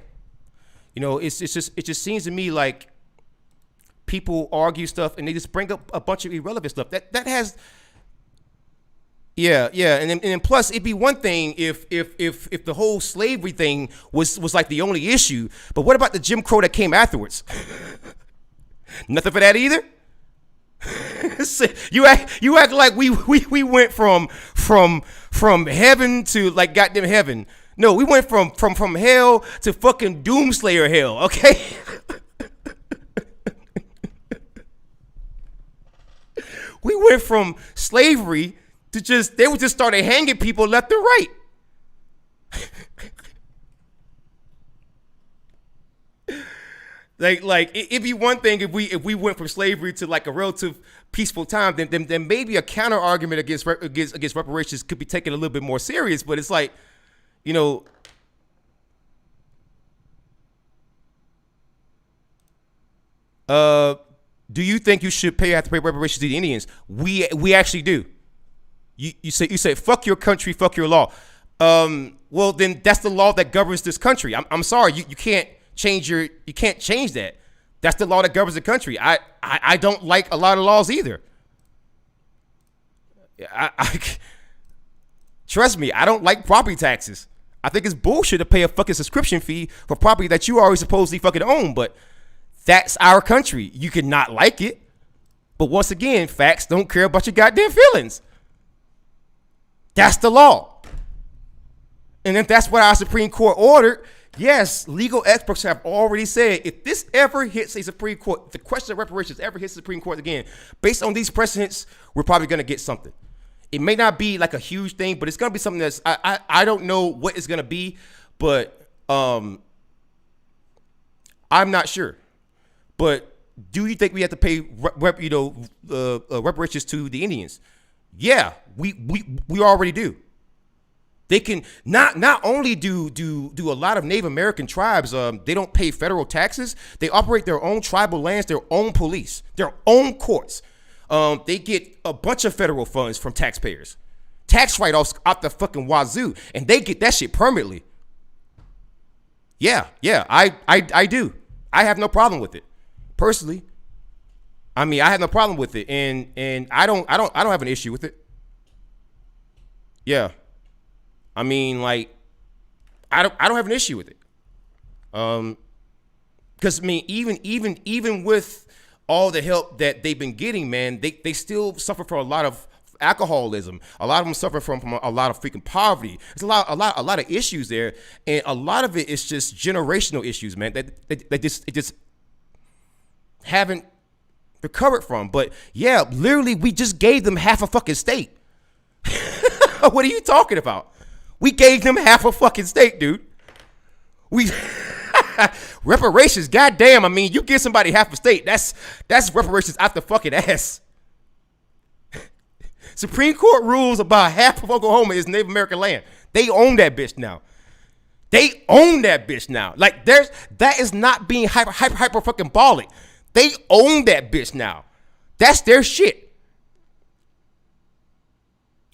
It just seems to me like people argue stuff and they just bring up a bunch of irrelevant stuff. That has, yeah, and then plus it'd be one thing if the whole slavery thing was like the only issue. But what about the Jim Crow that came afterwards? Nothing for that either. You act like we went from heaven to like goddamn heaven. No, we went from hell to fucking doomslayer hell. Okay. We went from slavery to they would just started hanging people left and right. Like it'd be one thing if we went from slavery to like a relative peaceful time, then maybe a counter argument against reparations could be taken a little bit more serious. But it's like, do you think you should have to pay reparations to the Indians? We actually do. You say fuck your country, fuck your law. Well then that's the law that governs this country. I'm sorry, you can't change that. That's the law that governs the country. I don't like a lot of laws either. I trust me, I don't like property taxes. I think it's bullshit to pay a fucking subscription fee for property that you already supposedly fucking own, but that's our country. You can not like it, but once again, facts don't care about your goddamn feelings. That's the law. And if that's what our Supreme Court ordered, yes, legal experts have already said if this ever hits a Supreme Court, if the question of reparations ever hits the Supreme Court again, based on these precedents, we're probably going to get something. It may not be like a huge thing, but it's going to be something that's, I don't know what it's going to be, but I'm not sure. But do you think we have to pay reparations to the Indians? Yeah, we already do. They can not only do a lot of Native American tribes, they don't pay federal taxes. They operate their own tribal lands, their own police, their own courts. They get a bunch of federal funds from taxpayers, tax write-offs out the fucking wazoo, and they get that shit permanently. Yeah, I do. I have no problem with it. Personally, I mean, I have no problem with it, and I don't have an issue with it. Yeah, I mean, like, I don't have an issue with it. Because I mean, even with all the help that they've been getting, man, they still suffer from a lot of alcoholism. A lot of them suffer from a lot of freaking poverty. There's a lot of issues there, and a lot of it is just generational issues, man. That just haven't recovered from. But yeah, literally, we just gave them half a fucking state. What are you talking about? We gave them half a fucking state, dude. We reparations, goddamn. I mean, you give somebody half a state, that's reparations out the fucking ass. Supreme Court rules about half of Oklahoma is Native American land. They own that bitch now. They own that bitch now. Like, that is not being hyper fucking balling. They own that bitch now. That's their shit.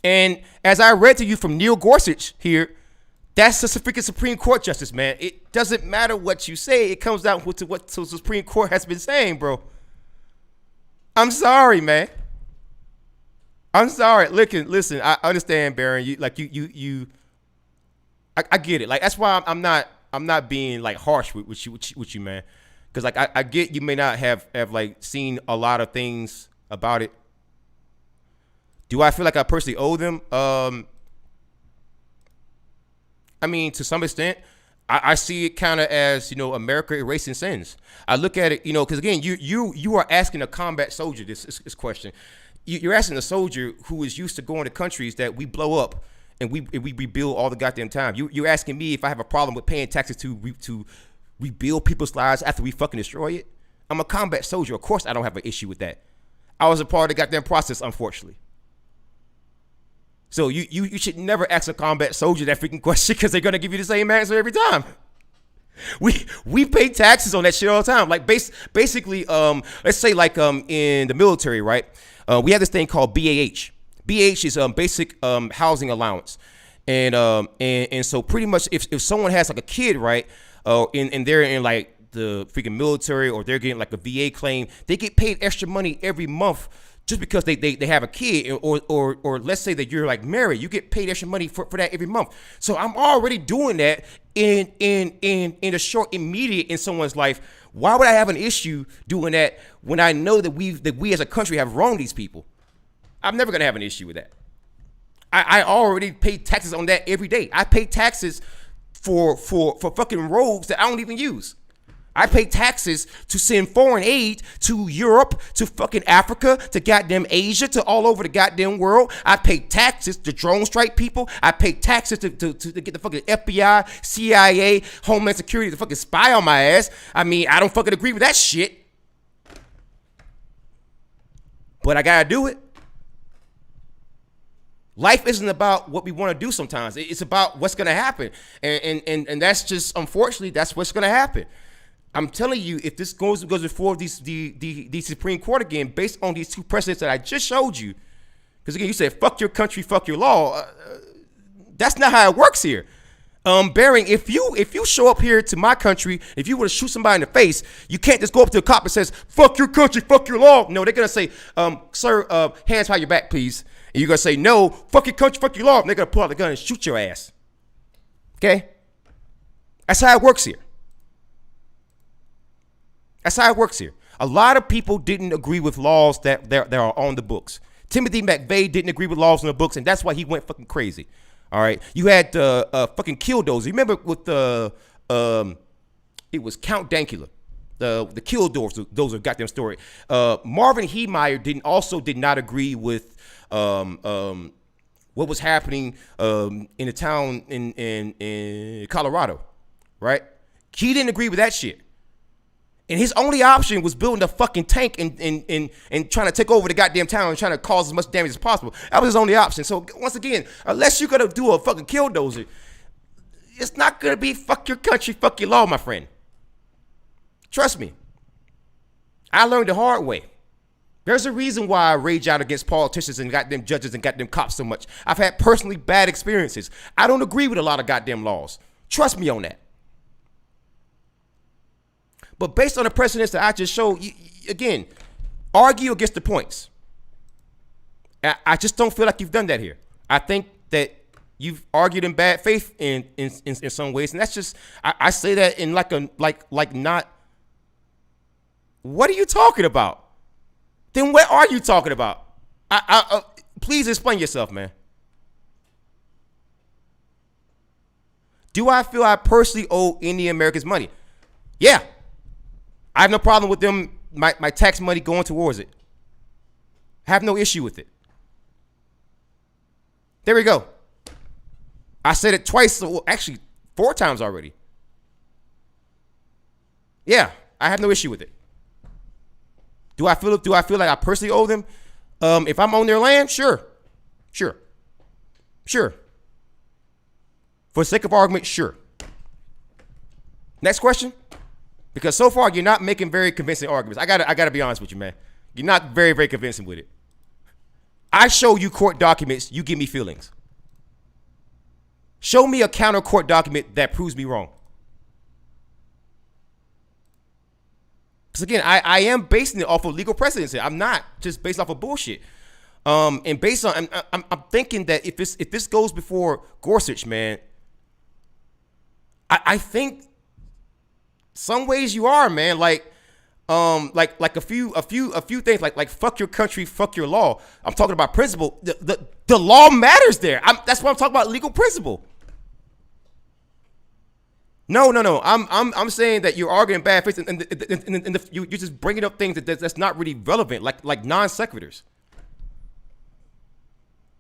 And as I read to you from Neil Gorsuch here, that's the freaking Supreme Court justice, man. It doesn't matter what you say. It comes down to what the Supreme Court has been saying, bro. I'm sorry, man. I'm sorry. Listen. I understand, Baron. I get it. Like, that's why I'm not being like harsh with you, man. Because like I get you may not have like seen a lot of things about it. Do I feel like I personally owe them? I mean, to some extent, I see it kind of as, America erasing sins. I look at it, because again, you are asking a combat soldier this question. You're asking a soldier who is used to going to countries that we blow up and we rebuild all the goddamn time. You're asking me if I have a problem with paying taxes to rebuild people's lives after we fucking destroy it. I'm a combat soldier. Of course, I don't have an issue with that. I was a part of the goddamn process, unfortunately. So you should never ask a combat soldier that freaking question because they're gonna give you the same answer every time. We pay taxes on that shit all the time. Like basically, let's say like in the military, right? We have this thing called BAH. BAH is basic housing allowance, and so pretty much if someone has like a kid, right, and they're in like the freaking military or they're getting like a VA claim, they get paid extra money every month. Just because they have a kid, or let's say that you're like married, you get paid extra money for that every month. So I'm already doing that in a short immediate in someone's life. Why would I have an issue doing that when I know that we as a country have wronged these people? I'm never gonna have an issue with that. I already pay taxes on that every day. I pay taxes for fucking roads that I don't even use. I pay taxes to send foreign aid to Europe, to fucking Africa, to goddamn Asia, to all over the goddamn world. I pay taxes to drone strike people. I pay taxes to get the fucking FBI, CIA, Homeland Security to fucking spy on my ass. I mean, I don't fucking agree with that shit. But I gotta do it. Life isn't about what we want to do sometimes. It's about what's gonna happen. And that's just, unfortunately, that's what's gonna happen. I'm telling you, if this goes before the Supreme Court again, based on these two precedents that I just showed you, because again, you said, fuck your country, fuck your law. That's not how it works here. Baring, if you show up here to my country, if you were to shoot somebody in the face, you can't just go up to a cop and says, fuck your country, fuck your law. No, they're going to say, sir, hands behind your back, please. And you're going to say, no, fuck your country, fuck your law. And they're going to pull out the gun and shoot your ass. Okay? That's how it works here. That's how it works here. A lot of people didn't agree with laws that are on the books. Timothy McVeigh didn't agree with laws on the books, and that's why he went fucking crazy. All right, you had fucking Killdozer. You remember with the it was Count Dankula, the Killdozer goddamn story. Marvin Heemeyer did not agree with what was happening in the town in Colorado, right? He didn't agree with that shit. And his only option was building a fucking tank and trying to take over the goddamn town and trying to cause as much damage as possible. That was his only option. So once again, unless you're gonna do a fucking Killdozer, it's not gonna be fuck your country, fuck your law, my friend. Trust me. I learned the hard way. There's a reason why I rage out against politicians and goddamn judges and goddamn cops so much. I've had personally bad experiences. I don't agree with a lot of goddamn laws. Trust me on that. But based on the precedents that I just showed, again, argue against the points. I just don't feel like you've done that here. I think that you've argued in bad faith in some ways, and that's just I say that in like not. What are you talking about? Then what are you talking about? Please explain yourself, man. Do I feel I personally owe any Americans money? Yeah. I have no problem with them, my tax money going towards it. I have no issue with it. There we go. I said it twice, well, actually 4 times already. Yeah, I have no issue with it. Do I feel like I personally owe them? If I'm on their land, sure. For the sake of argument, sure. Next question. Because so far you're not making very convincing arguments. I gotta be honest with you, man. You're not very, very convincing with it. I show you court documents, you give me feelings. Show me a counter court document that proves me wrong. Because again, I am basing it off of legal precedents here. I'm not just based off of bullshit. And based on, I'm thinking that if this goes before Gorsuch, man, I think some ways you are, man. Like a few things, like fuck your country, fuck your law. I'm talking about principle. The law matters there. That's what I'm talking about. Legal principle. No. I'm saying that you're arguing bad faith, and you're just bringing up things that's not really relevant, like non sequiturs.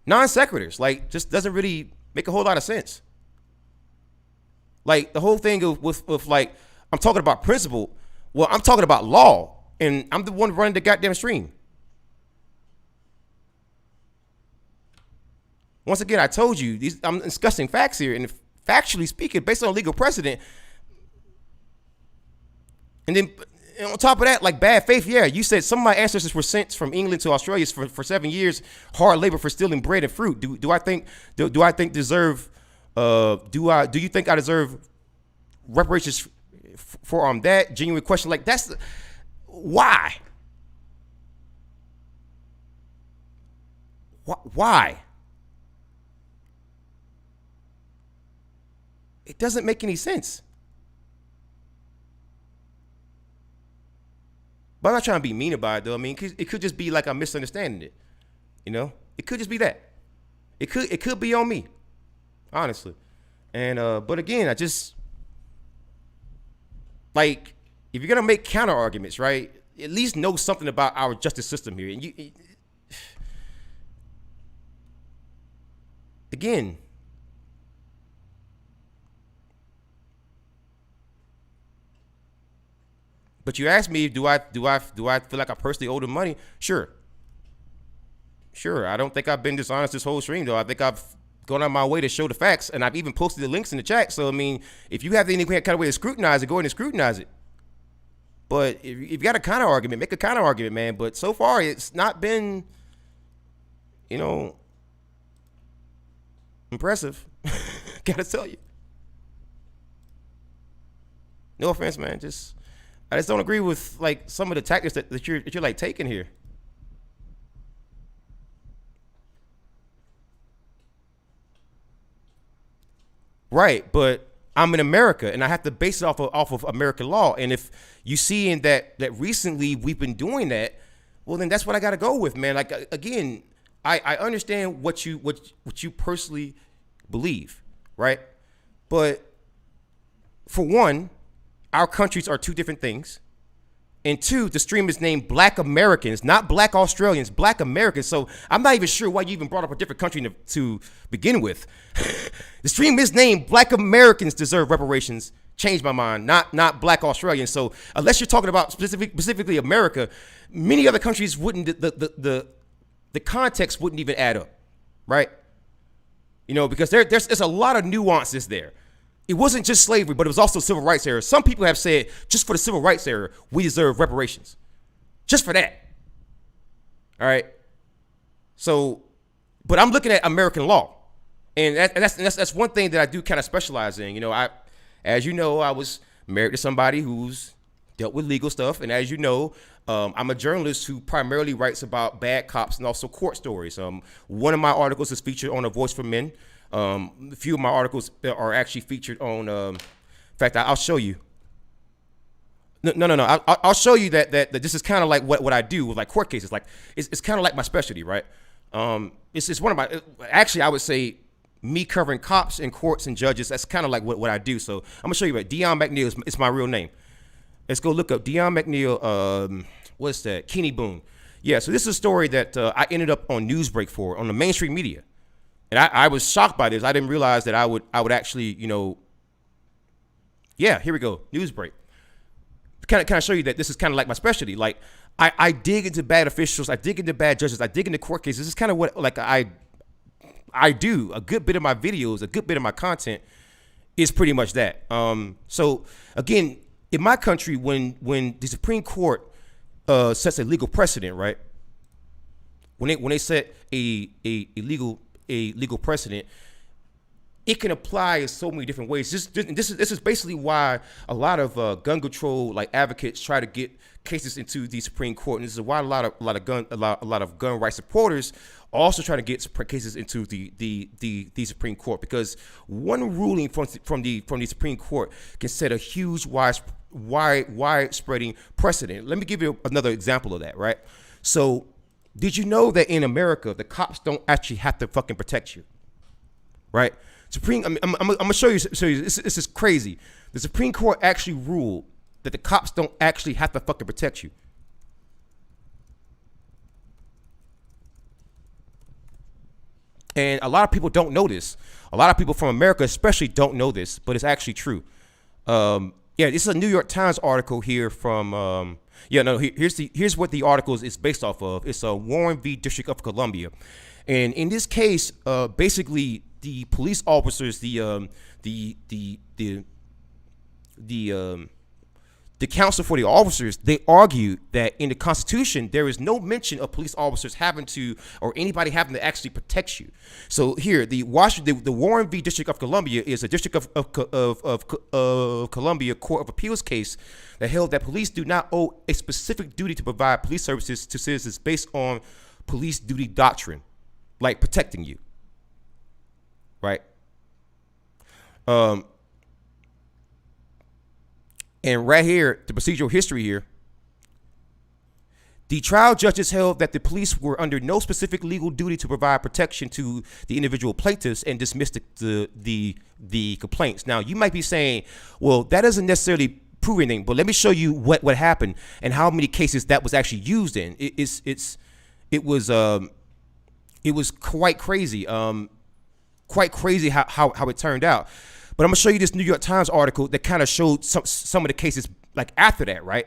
Non sequiturs, like, just doesn't really make a whole lot of sense. Like the whole thing with like, I'm talking about principle. Well, I'm talking about law, and I'm the one running the goddamn stream. Once again, I told you, I'm discussing facts here, and factually speaking, based on legal precedent, and then on top of that, like bad faith, yeah, you said some of my ancestors were sent from England to Australia for 7 years, hard labor for stealing bread and fruit. Do you think I deserve reparations for that? Genuine question, like that's why. Why? It doesn't make any sense. But I'm not trying to be mean about it, though. I mean, it could just be like I'm misunderstanding it. You know, it could just be that. It could be on me, honestly. And but again, I just like, if you're gonna make counter arguments, right? At least know something about our justice system here. And you again. But you asked me, do I feel like I personally owe them money? Sure. I don't think I've been dishonest this whole stream, though. I think I've gone out my way to show the facts, and I've even posted the links in the chat. So I mean, if you have any kind of way to scrutinize it, go ahead and scrutinize it. But if you got a counter argument, make a counter argument, man. But so far, it's not been, impressive. Gotta tell you. No offense, man. I just don't agree with like some of the tactics that you're like taking here. Right, but I'm in America and I have to base it off of American law. And if you see in that recently we've been doing that, well then that's what I got to go with, man. Like again, I understand what you personally believe, right? But for one, our countries are 2 different things. And 2, the stream is named Black Americans, not Black Australians, Black Americans. So I'm not even sure why you even brought up a different country to begin with. The stream is named Black Americans Deserve Reparations. Changed my mind, not Black Australians. So unless you're talking about specifically America, many other countries wouldn't, the context wouldn't even add up, right? Because there's a lot of nuances there. It wasn't just slavery, but it was also civil rights era. Some people have said, just for the civil rights era, we deserve reparations. Just for that. All right. So, but I'm looking at American law. And that's one thing that I do kind of specialize in. As you know, I was married to somebody who's dealt with legal stuff. And as you know, I'm a journalist who primarily writes about bad cops and also court stories. One of my articles is featured on A Voice for Men. A few of my articles are actually featured on, in fact, I'll show you. No. I'll show you that this is kind of like what I do with like court cases. Like it's kind of like my specialty, right? It's one of my, actually I would say me covering cops and courts and judges. That's kind of like what I do. So I'm gonna show you. About Dion McNeil is my real name. Let's go look up Dion McNeil. What's that? Kenny Boone. Yeah. So this is a story that I ended up on Newsbreak for on the mainstream media, and I was shocked by this. I didn't realize that I would actually, you know. Yeah. Here we go. Newsbreak. Kind of show you that this is kind of like my specialty. Like I dig into bad officials, I dig into bad judges, I dig into court cases. This is kind of what like I do. A good bit of my videos, a good bit of my content is pretty much that. So again, in my country, when the Supreme Court sets a legal precedent, right? When they set a legal precedent, it can apply in so many different ways. This is basically why a lot of gun control like advocates try to get cases into the Supreme Court, and this is why a lot of gun rights supporters also try to get cases into the Supreme Court, because one ruling from the Supreme Court can set a huge widespreading precedent. Let me give you another example of that, right? So, did you know that in America the cops don't actually have to fucking protect you, right? I'm gonna show you. This is crazy. The Supreme Court actually ruled that the cops don't actually have to fucking protect you. And a lot of people don't know this. A lot of people from America especially don't know this, but it's actually true. Yeah, this is a New York Times article here from, here's what the article is based off of. It's a Warren v. District of Columbia. And in this case, basically the police officers, the counsel for the officers, they argued that in the Constitution there is no mention of police officers having to, or anybody having to actually protect you. So here, the Warren v. District of Columbia is a District of Columbia Court of Appeals case that held that police do not owe a specific duty to provide police services to citizens based on police duty doctrine, like protecting you, right? And right here, the procedural history here, the trial judges held that the police were under no specific legal duty to provide protection to the individual plaintiffs and dismissed the complaints. Now, you might be saying, well, that doesn't necessarily prove anything, but let me show you what happened and how many cases that was actually used in. It was quite crazy, how it turned out. But I'm gonna show you this New York Times article that kind of showed some of the cases like after that, right?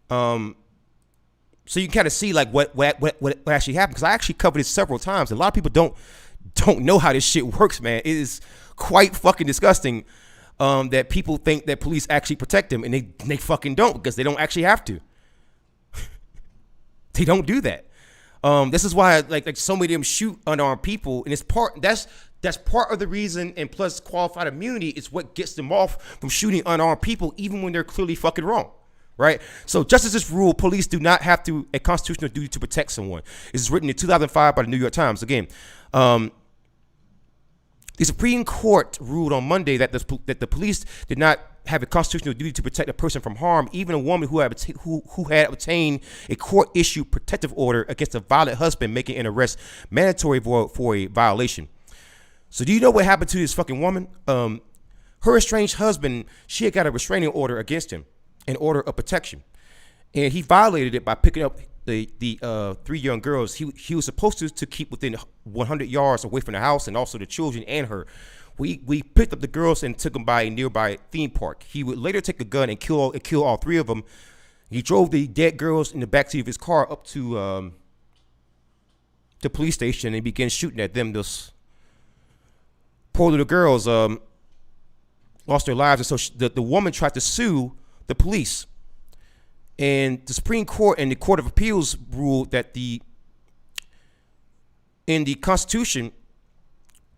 So you can kind of see like what actually happened, because I actually covered it several times. A lot of people don't know how this shit works, man. It is quite fucking disgusting that people think that police actually protect them, and they fucking don't, because they don't actually have to. They don't do that. This is why like so many of them shoot unarmed people, and that's part of the reason, and plus qualified immunity is what gets them off from shooting unarmed people, even when they're clearly fucking wrong, right? So justices rule police do not have a constitutional duty to protect someone. This is written in 2005 by the New York Times. Again, the Supreme Court ruled on Monday that the police did not have a constitutional duty to protect a person from harm, even a woman who had obtained a court-issued protective order against a violent husband, making an arrest mandatory for a violation. So do you know what happened to this fucking woman? Her estranged husband, she had got a restraining order against him, an order of protection, and he violated it by picking up the three young girls. He was supposed to keep within 100 yards away from the house, and also the children and her. We picked up the girls and took them by a nearby theme park. He would later take a gun and kill all three of them. He drove the dead girls in the backseat of his car up to the police station and began shooting at them. Those poor little girls lost their lives, and so the woman tried to sue the police. And the Supreme Court and the Court of Appeals ruled that in the Constitution,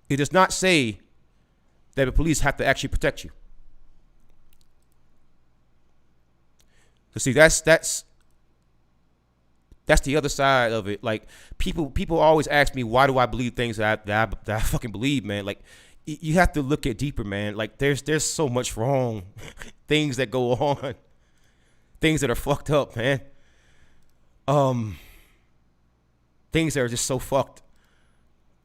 it does not say that the police have to actually protect you. So see, that's the other side of it. Like people always ask me, why do I believe things that I fucking believe, man? Like you have to look at deeper, man. Like there's so much wrong things that go on, things that are fucked up, man. Things that are just so fucked.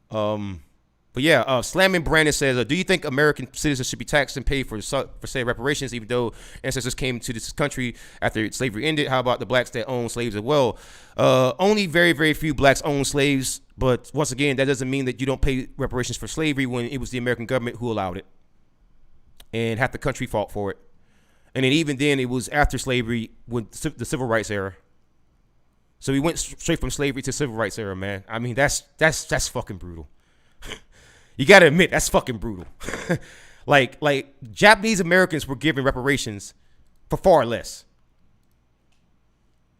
But yeah, Slamming Brandon says, do you think American citizens should be taxed and pay for say reparations, even though ancestors came to this country after slavery ended? How about the blacks that own slaves as well? Only very, very few blacks own slaves, but once again, that doesn't mean that you don't pay reparations for slavery when it was the American government who allowed it, and half the country fought for it. And then even then, it was after slavery with the civil rights era. So we went straight from slavery to civil rights era, man. I mean, that's fucking brutal. You gotta admit, that's fucking brutal. like Japanese Americans were given reparations for far less.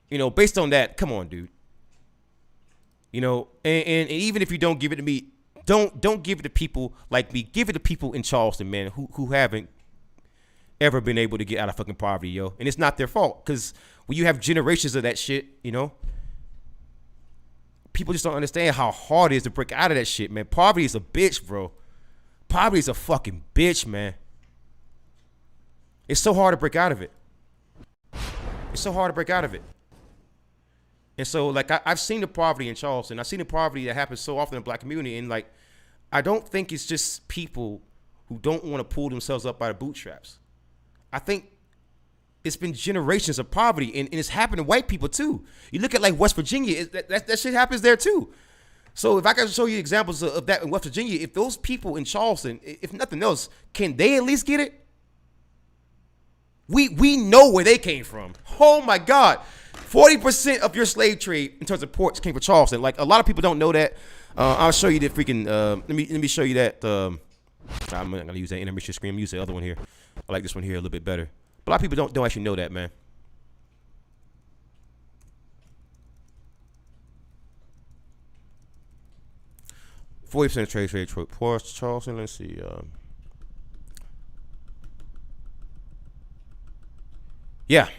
You know, based on that, come on, dude. You know, and even if you don't give it to me, don't give it to people like me. Give it to people in Charleston, man, who haven't ever been able to get out of fucking poverty, yo. And it's not their fault, because when you have generations of that shit, you know, people just don't understand how hard it is to break out of that shit, man. Poverty is a bitch, bro. Poverty is a fucking bitch, man. It's so hard to break out of it. It's so hard to break out of it. And so, like, I've seen the poverty in Charleston. I've seen the poverty that happens so often in the black community. And, like, I don't think it's just people who don't want to pull themselves up by the bootstraps. I think it's been generations of poverty, and it's happened to white people too. You look at like West Virginia, that shit happens there too. So if I can show you examples of that in West Virginia, if those people in Charleston, if nothing else, can they at least get it? We know where they came from. Oh my God, 40% of your slave trade in terms of ports came from Charleston. Like, a lot of people don't know that. I'll show you the freaking. Let me show you that. I'm not gonna use that intermission screen. I'm gonna use the other one here. I like this one here a little bit better. But a lot of people don't actually know that, man. %40 of trade ports, Charleston. Let's see. Yeah.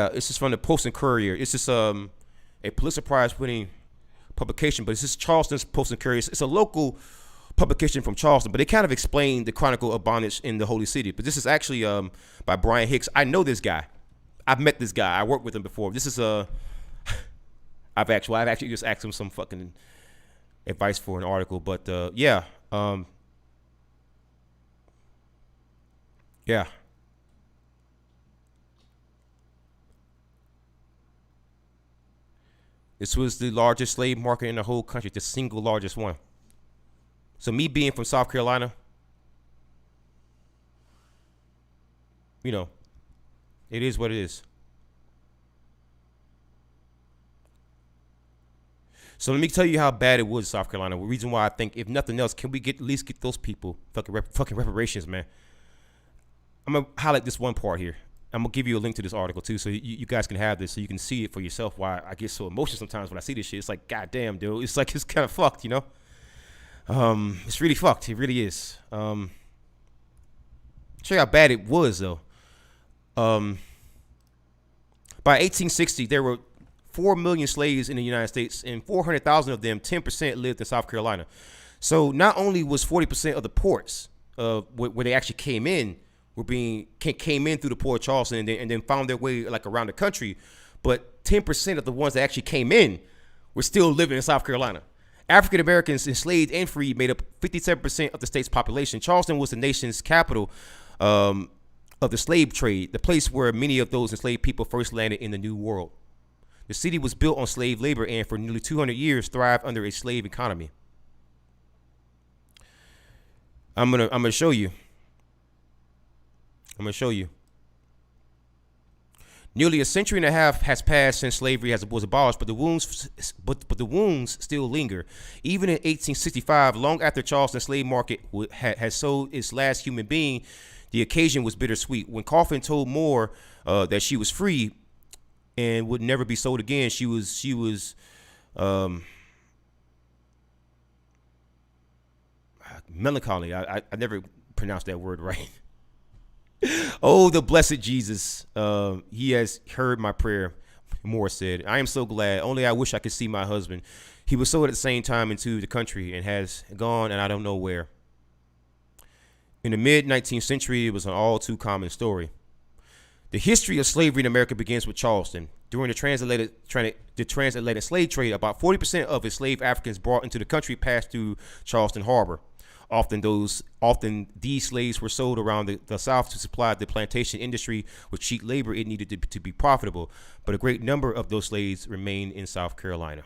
This is from the Post and Courier. It's just a Pulitzer Prize winning publication, but it's just Charleston's Post and Courier. It's a local publication from Charleston, but they kind of explain the Chronicle of Bondage in the Holy City. But this is actually by Brian Hicks. I know this guy. I've met this guy. I worked with him before. This is I've actually just asked him some fucking advice for an article. But yeah. This was the largest slave market in the whole country, the single largest one. So me being from South Carolina, you know, it is what it is. So let me tell you how bad it was in South Carolina. The reason why I think, if nothing else, can we at least get those people fucking reparations, man? I'm going to highlight this one part here. I'm going to give you a link to this article, too, so you guys can have this, so you can see it for yourself, why I get so emotional sometimes when I see this shit. It's like, goddamn, dude. It's like, it's kind of fucked, you know? It's really fucked. It really is. Show you how bad it was, though. By 1860, there were 4 million slaves in the United States, and 400,000 of them, 10%, lived in South Carolina. So not only was 40% of the ports where they actually came in came in through the port of Charleston and then found their way like around the country, but 10% of the ones that actually came in were still living in South Carolina. African Americans, enslaved and freed, made up 57% of the state's population. Charleston was the nation's capital of the slave trade, the place where many of those enslaved people first landed in the New World. The city was built on slave labor and for nearly 200 years thrived under a slave economy. I'm gonna show you. Nearly a century and a half has passed since slavery was abolished, but the wounds still linger. Even in 1865, long after Charleston's slave market had sold its last human being, the occasion was bittersweet. When Coffin told Moore that she was free and would never be sold again, she was melancholy. I never pronounced that word right. Oh, the blessed Jesus. He has heard my prayer. Moore said, I am so glad. Only I wish I could see my husband. He was sold at the same time into the country and has gone, and I don't know where. In the mid 19th century, it was an all too common story. The history of slavery in America begins with Charleston. During the transatlantic slave trade, about 40% of enslaved Africans brought into the country passed through Charleston Harbor. Often these slaves were sold around the South to supply the plantation industry with cheap labor it needed to be profitable. But a great number of those slaves remained in South Carolina.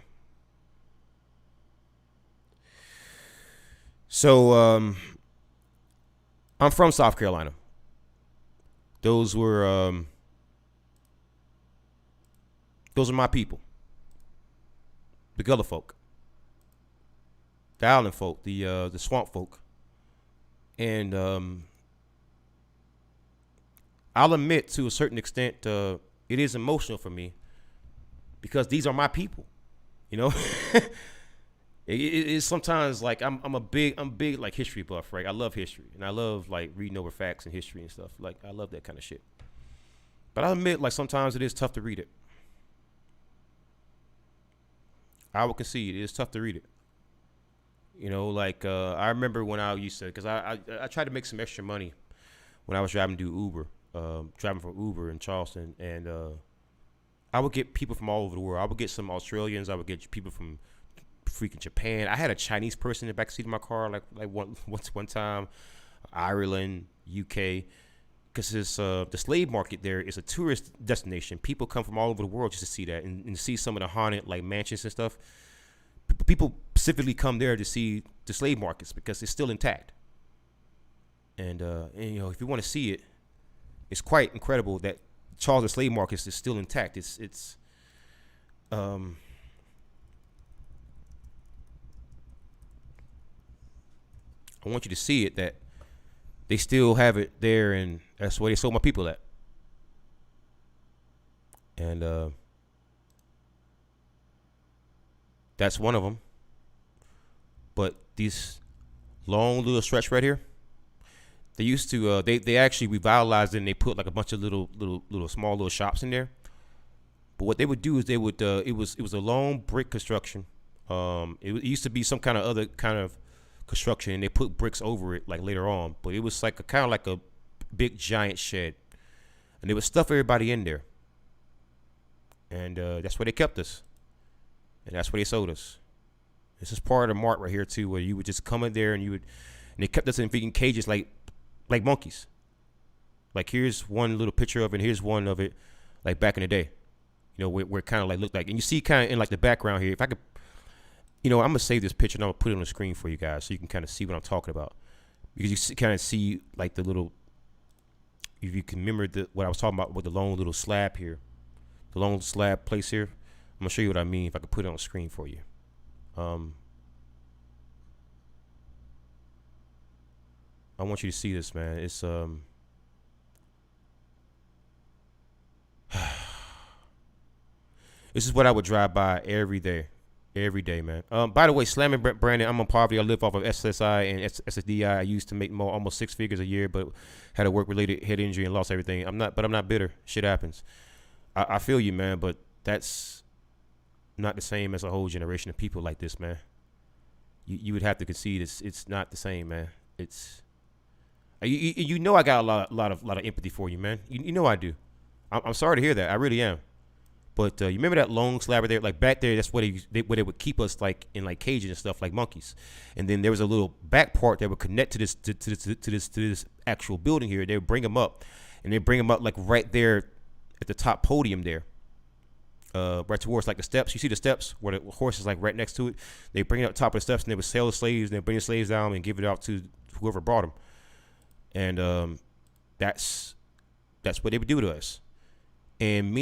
So I'm from South Carolina. Those are my people, the Gullah folk, the island folk, the swamp folk, and I'll admit to a certain extent it is emotional for me because these are my people. You know, it's sometimes like I'm big like history buff, right? I love history and I love like reading over facts and history and stuff. Like I love that kind of shit. But I'll admit like sometimes it is tough to read it. I will concede it is tough to read it. You know, like I remember when I used to, because I tried to make some extra money when I was driving to Uber, driving for Uber in Charleston, and I would get people from all over the world. I would get some Australians. I would get people from freaking Japan. I had a Chinese person in the backseat of my car, like one time, Ireland, UK, because the slave market there is a tourist destination. People come from all over the world just to see that and see some of the haunted like mansions and stuff. People specifically come there to see the slave markets because it's still intact. And you know, if you want to see it, it's quite incredible that Charleston slave markets is still intact. It's I want you to see it that they still have it there, and that's where they sold my people at. And that's one of them. But these long little stretch right here, they used to they actually revitalized it and they put like a bunch of little small little shops in there. But what they would do is they would it was a long brick construction. It used to be some kind of other kind of construction, and they put bricks over it like later on. But it was like a kind of like a big giant shed, and they would stuff everybody in there. And that's where they kept us, and that's where they sold us. This is part of the mart right here too, where you would just come in there and they kept us in freaking cages like monkeys. Like here's one little picture of it, and here's one of it, like back in the day. You know, where it kind of like looked like, and you see kind of in like the background here. If I could, you know, I'm gonna save this picture and I'm gonna put it on the screen for you guys so you can kind of see what I'm talking about, because you kind of see like the little, if you can remember what I was talking about with the long little slab here, the long slab place here. I'm gonna show you what I mean if I could put it on the screen for you. I want you to see this, man. It's this is what I would drive by every day, man. By the way, slamming Brandon, I'm on poverty. I live off of SSI and SSDI. I used to make almost 6 figures a year, but had a work-related head injury and lost everything. I'm not bitter. Shit happens. I feel you, man, but that's not the same as a whole generation of people like this, man. You would have to concede it's not the same, man. It's you know I got a lot of empathy for you, man. You know I do. I'm sorry to hear that. I really am. But you remember that long slab there, like back there? That's where they would keep us like in like cages and stuff, like monkeys. And then there was a little back part that would connect to this actual building here. They would bring them up, and they bring them up like right there at the top podium there, right towards like the steps. You see the steps where the horse is like right next to it. They bring it up top of the steps, and they would sell the slaves, and they bring the slaves down and give it out to whoever brought them. And that's what they would do to us. And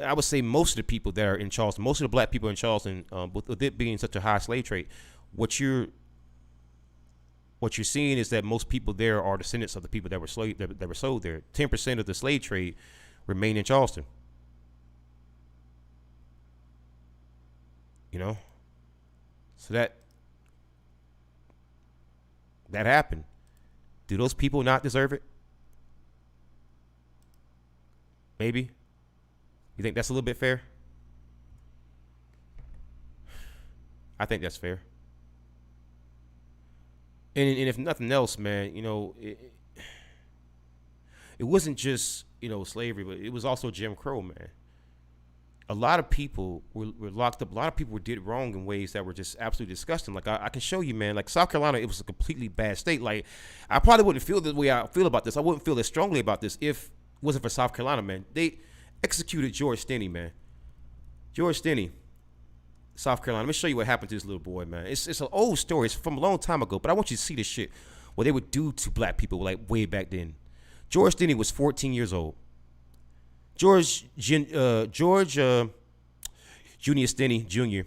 I would say most of the people that are in Charleston, most of the black people in Charleston, with it being such a high slave trade, what you're seeing is that most people there are descendants of the people that were that were sold there. 10% of the slave trade remain in Charleston. You know, so that happened. Do those people not deserve it? Maybe. You think that's a little bit fair? I think that's fair. And if nothing else, man, it wasn't just slavery, but it was also Jim Crow, man. A lot of people were locked up. A lot of people did wrong in ways that were just absolutely disgusting. Like I can show you, man. Like South Carolina, it was a completely bad state. Like I probably wouldn't feel the way I feel about this. I wouldn't feel as strongly about this if it wasn't for South Carolina, man. They executed George Stinney, man. George Stinney, South Carolina. Let me show you what happened to this little boy, man. It's an old story. It's from a long time ago, but I want you to see this shit. What they would do to black people like way back then. George Stinney was 14 years old. George Junior Stinney Jr.,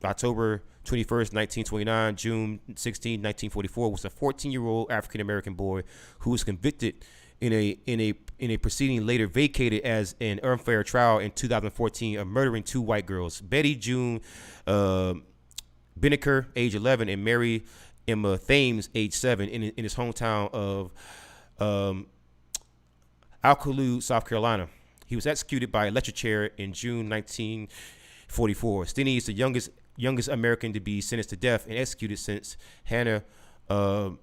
October 21st, 1929, June 16, 1944, was a 14-year-old African-American boy who was convicted in a proceeding later vacated as an unfair trial in 2014 of murdering two white girls, Betty June Binnicker, age 11, and Mary Emma Thames, age 7, in his hometown of Alcaloo, South Carolina. He was executed by electric chair in June 1944. Stinney is the youngest American to be sentenced to death and executed since Hannah Akiwish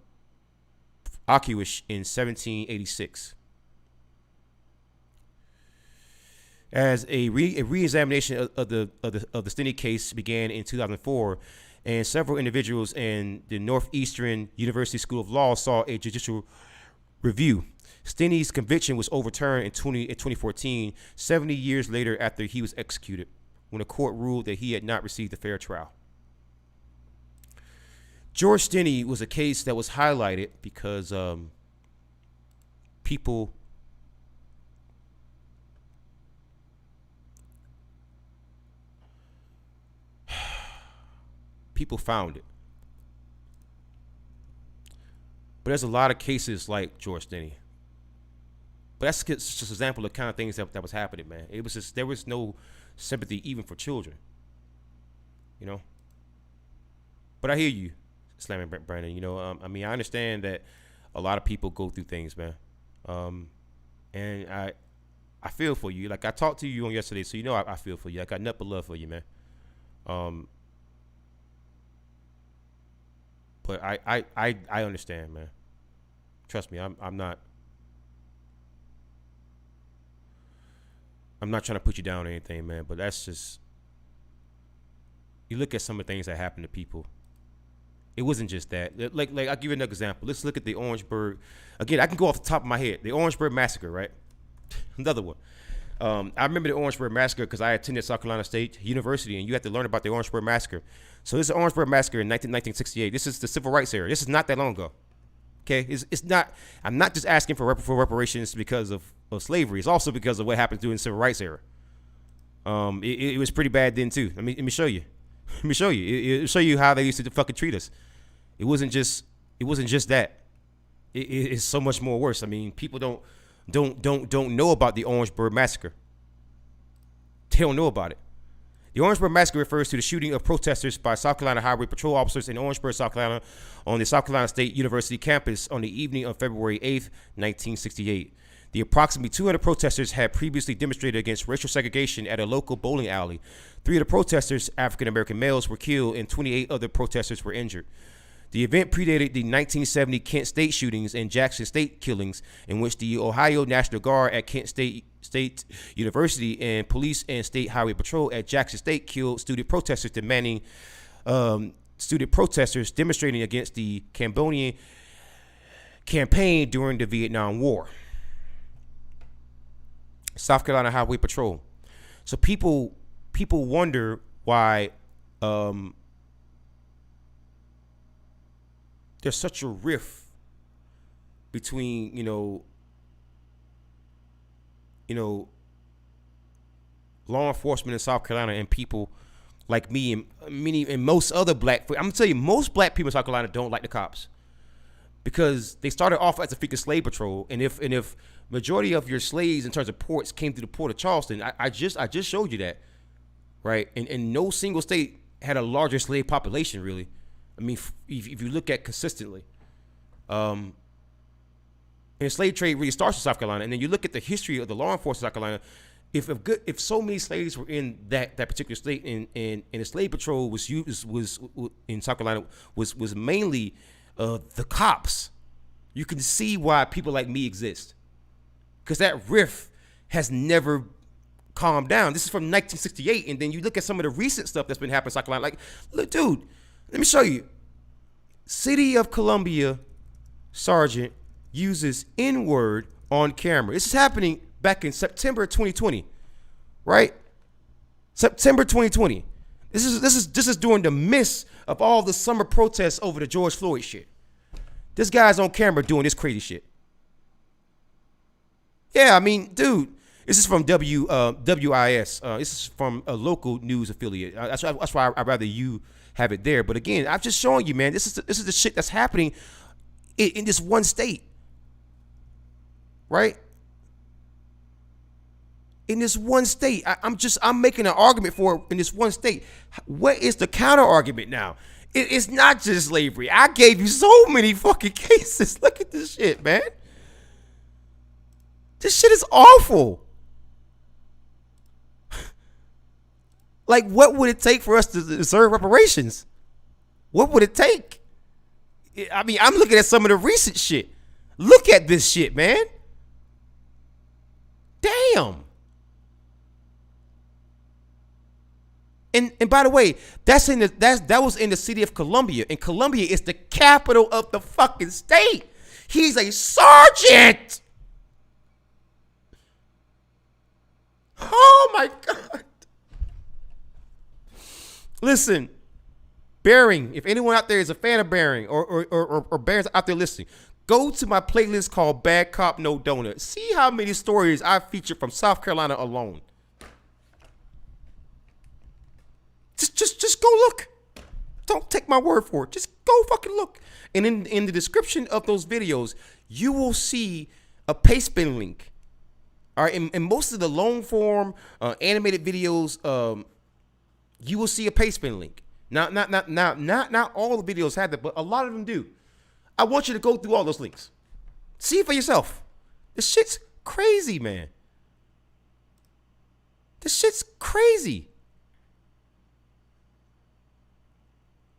in 1786. As a reexamination of the Stinney case began in 2004, and several individuals in the Northeastern University School of Law saw a judicial review. Stinney's conviction was overturned in 2014, 70 years later after he was executed, when a court ruled that he had not received a fair trial. George Stinney was a case that was highlighted because people found it. But there's a lot of cases like George Stinney. But that's just an example of the kind of things that was happening, man. It was just, there was no sympathy even for children, But I hear you, Slamming Brandon. I mean, I understand that a lot of people go through things, man. And I feel for you. Like I talked to you on yesterday, so I feel for you. I got nothing but love for you, man. But I understand, man. Trust me, I'm not trying to put you down or anything, man, but that's just, you look at some of the things that happen to people. It wasn't just that. Like I'll give you another example. Let's look at the Orangeburg. Again, I can go off the top of my head. The Orangeburg Massacre, right? Another one. I remember the Orangeburg Massacre because I attended South Carolina State University, and you had to learn about the Orangeburg Massacre. So this is the Orangeburg Massacre in 1968. This is the Civil Rights era. This is not that long ago. Okay, it's not. I'm not just asking for reparations because of slavery. It's also because of what happened during the Civil Rights era. It was pretty bad then too. Let me show you. Let me show you. It'll show you how they used to fucking treat us. It wasn't just that. It's so much more worse. I mean, people don't know about the Orangeburg Massacre. They don't know about it. The Orangeburg Massacre refers to the shooting of protesters by South Carolina Highway Patrol officers in Orangeburg, South Carolina, on the South Carolina State University campus on the evening of February 8th, 1968. The approximately 200 protesters had previously demonstrated against racial segregation at a local bowling alley. 3 of the protesters, African-American males, were killed and 28 other protesters were injured. The event predated the 1970 Kent State shootings and Jackson State killings, in which the Ohio National Guard at Kent State University and police and State Highway Patrol at Jackson State killed student protesters demonstrating against the Cambodian campaign during the Vietnam War. South Carolina Highway Patrol. So people wonder why there's such a rift between law enforcement in South Carolina and people like me and most other black. I'm gonna tell you, most black people in South Carolina don't like the cops because they started off as a freaking slave patrol, and if majority of your slaves in terms of ports came through the port of Charleston, I just showed you that, right? And no single state had a larger slave population, really. I mean, if you look at consistently, and And the slave trade really starts in South Carolina. And then you look at the history of the law enforcement of South Carolina. If so many slaves were in that particular state, and the slave patrol was in South Carolina was mainly the cops, you can see why people like me exist, because that rift has never calmed down. This is from 1968, and then you look at some of the recent stuff that's been happening in South Carolina. Like, look, dude, let me show you. City of Columbia sergeant uses N-word on camera. This is happening back in September 2020, right? September 2020. This is during the midst of all the summer protests over the George Floyd shit. This guy's on camera doing this crazy shit. Yeah, I mean, dude, this is from WIS. This is from a local news affiliate. That's why I'd rather you have it there. But again, I'm just showing you, man. This is the shit that's happening in this one state, right? In this one state, I'm making an argument for it in this one state. What is the counter argument now? It's not just slavery. I gave you so many fucking cases. Look at this shit, man. This shit is awful. Like, what would it take for us to deserve reparations? What would it take? I mean, I'm looking at some of the recent shit. Look at this shit, man. Damn. And by the way, that was in the city of Columbia, and Columbia is the capital of the fucking state. He's a sergeant. Oh my God. Listen, Bearing, if anyone out there is a fan of Bearing or Bearings out there listening, go to my playlist called Bad Cop No Donut. See how many stories I featured from South Carolina alone. Just go look. Don't take my word for it. Just go fucking look. And in the description of those videos, you will see a pastebin link. All right, in most of the long form animated videos, you will see a pastebin link. Not all the videos have that, but a lot of them do. I want you to go through all those links. See it for yourself. This shit's crazy, man. This shit's crazy.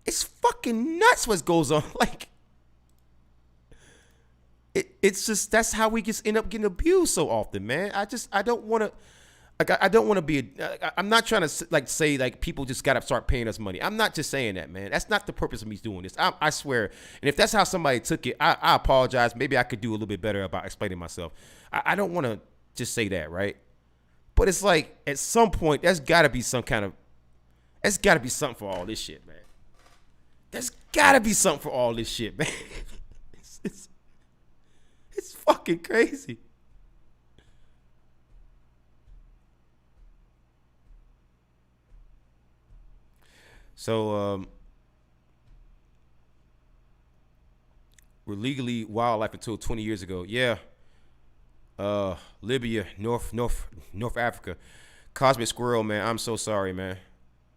It's fucking nuts what goes on. Like, it's just, that's how we just end up getting abused so often, man. I don't want to, like, I don't want to be, I'm not trying to like say like people just got to start paying us money. I'm not just saying that, man. That's not the purpose of me doing this. I swear. And if that's how somebody took it, I apologize. Maybe I could do a little bit better about explaining myself. I don't want to just say that, right? But it's like, at some point, there's got to be something for all this shit, man. There's gotta be something for all this shit, man. It's fucking crazy. So, we're legally wildlife until 20 years ago. Yeah. Libya, North Africa. Cosmic squirrel, man. I'm so sorry, man.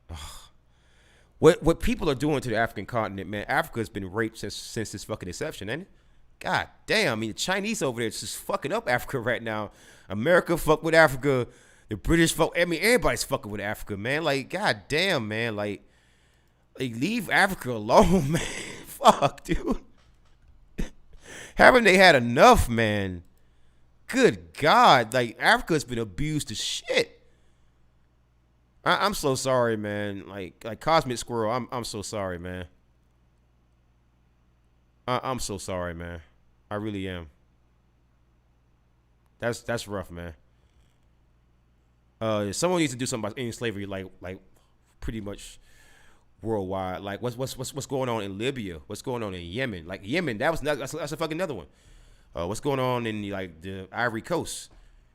Ugh. What people are doing to the African continent, man. Africa has been raped since its fucking inception, ain't it? God damn. I mean, the Chinese over there is just fucking up Africa right now. America fuck with Africa. The British fuck. I mean, everybody's fucking with Africa, man. Like, god damn, man. Like leave Africa alone, man. Fuck, dude. Haven't they had enough, man? Good God. Like, Africa's been abused to shit. I'm so sorry, man. Like Cosmic Squirrel, I'm so sorry, man. I'm so sorry, man. I really am. That's rough, man. Someone needs to do something about ending slavery, like pretty much worldwide. Like what's going on in Libya? What's going on in Yemen? Like Yemen, that's a fucking another one. What's going on in the Ivory Coast?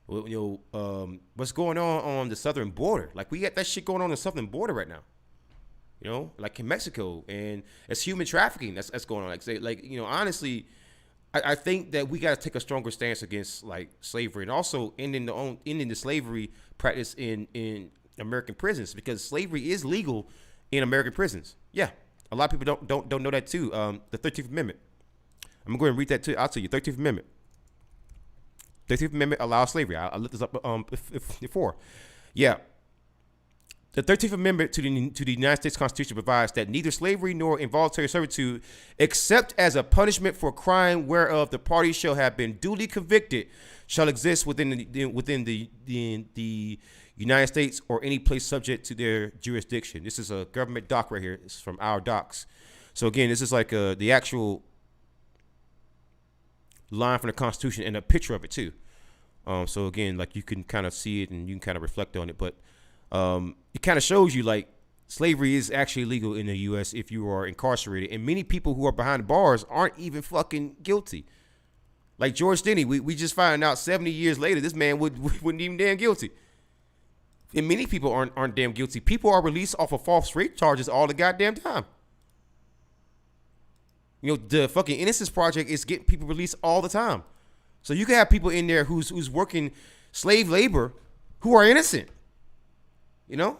What's going on the southern border? Like, we got that shit going on the southern border right now. You know, like in Mexico, and it's human trafficking that's going on. Honestly, I think that we got to take a stronger stance against like slavery, and also ending the slavery practice in American prisons, because slavery is legal in American prisons. Yeah, a lot of people don't know that too. The 13th Amendment. I'm going to read that out to you. 13th Amendment. 13th Amendment allows slavery. I looked this up before. Yeah. The 13th Amendment to the United States Constitution provides that neither slavery nor involuntary servitude, except as a punishment for a crime whereof the parties shall have been duly convicted, shall exist within the United States or any place subject to their jurisdiction. This is a government doc right here. It's from our docs. So again, this is like the actual line from the Constitution and a picture of it too. So again, like you can kind of see it and you can kind of reflect on it, but it kind of shows you like slavery is actually legal in the U.S. if you are incarcerated, and many people who are behind the bars aren't even fucking guilty. Like George Stinney, we just found out 70 years later this man wouldn't even damn guilty. And many people aren't damn guilty. People are released off of false rape charges all the goddamn time. You know, the fucking Innocence Project is getting people released all the time. So you can have people in there who's working slave labor who are innocent. You know?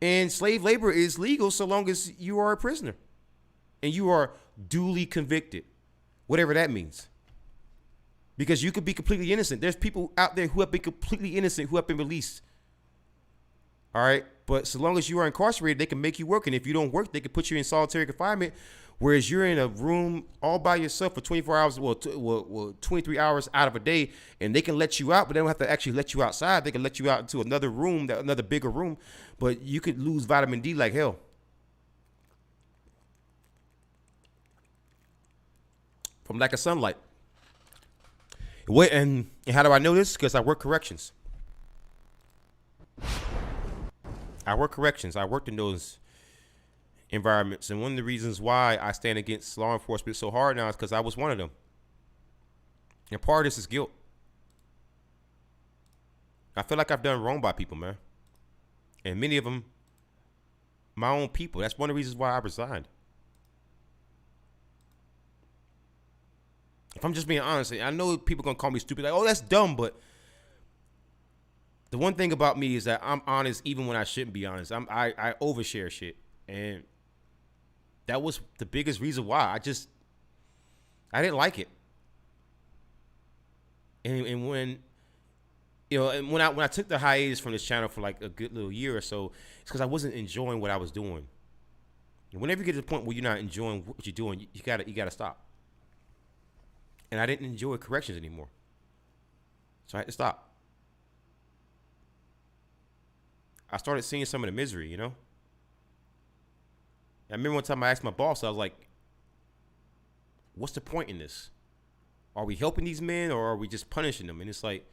And slave labor is legal so long as you are a prisoner and you are duly convicted, whatever that means. Because you could be completely innocent. There's people out there who have been completely innocent who have been released. All right? But so long as you are incarcerated, they can make you work. And if you don't work, they can put you in solitary confinement, whereas you're in a room all by yourself for 24 hours, 23 hours out of a day, and they can let you out, but they don't have to actually let you outside. They can let you out into another room, another bigger room, but you could lose vitamin D like hell. From lack of sunlight. And how do I know this? Because I work corrections. I worked in those environments. And one of the reasons why I stand against law enforcement so hard now is because I was one of them. And part of this is guilt. I feel like I've done wrong by people, man. And many of them, my own people. That's one of the reasons why I resigned. If I'm just being honest, I know people are going to call me stupid. Like, oh, that's dumb. But the one thing about me is that I'm honest even when I shouldn't be honest. I overshare shit. And that was the biggest reason why. I didn't like it. And when, you know, and when I took the hiatus from this channel for like a good little year or so, it's because I wasn't enjoying what I was doing. And whenever you get to the point where you're not enjoying what you're doing, you gotta stop. And I didn't enjoy corrections anymore. So I had to stop. I started seeing some of the misery, you know? I remember one time I asked my boss, I was like, what's the point in this? Are we helping these men or are we just punishing them? And it's like,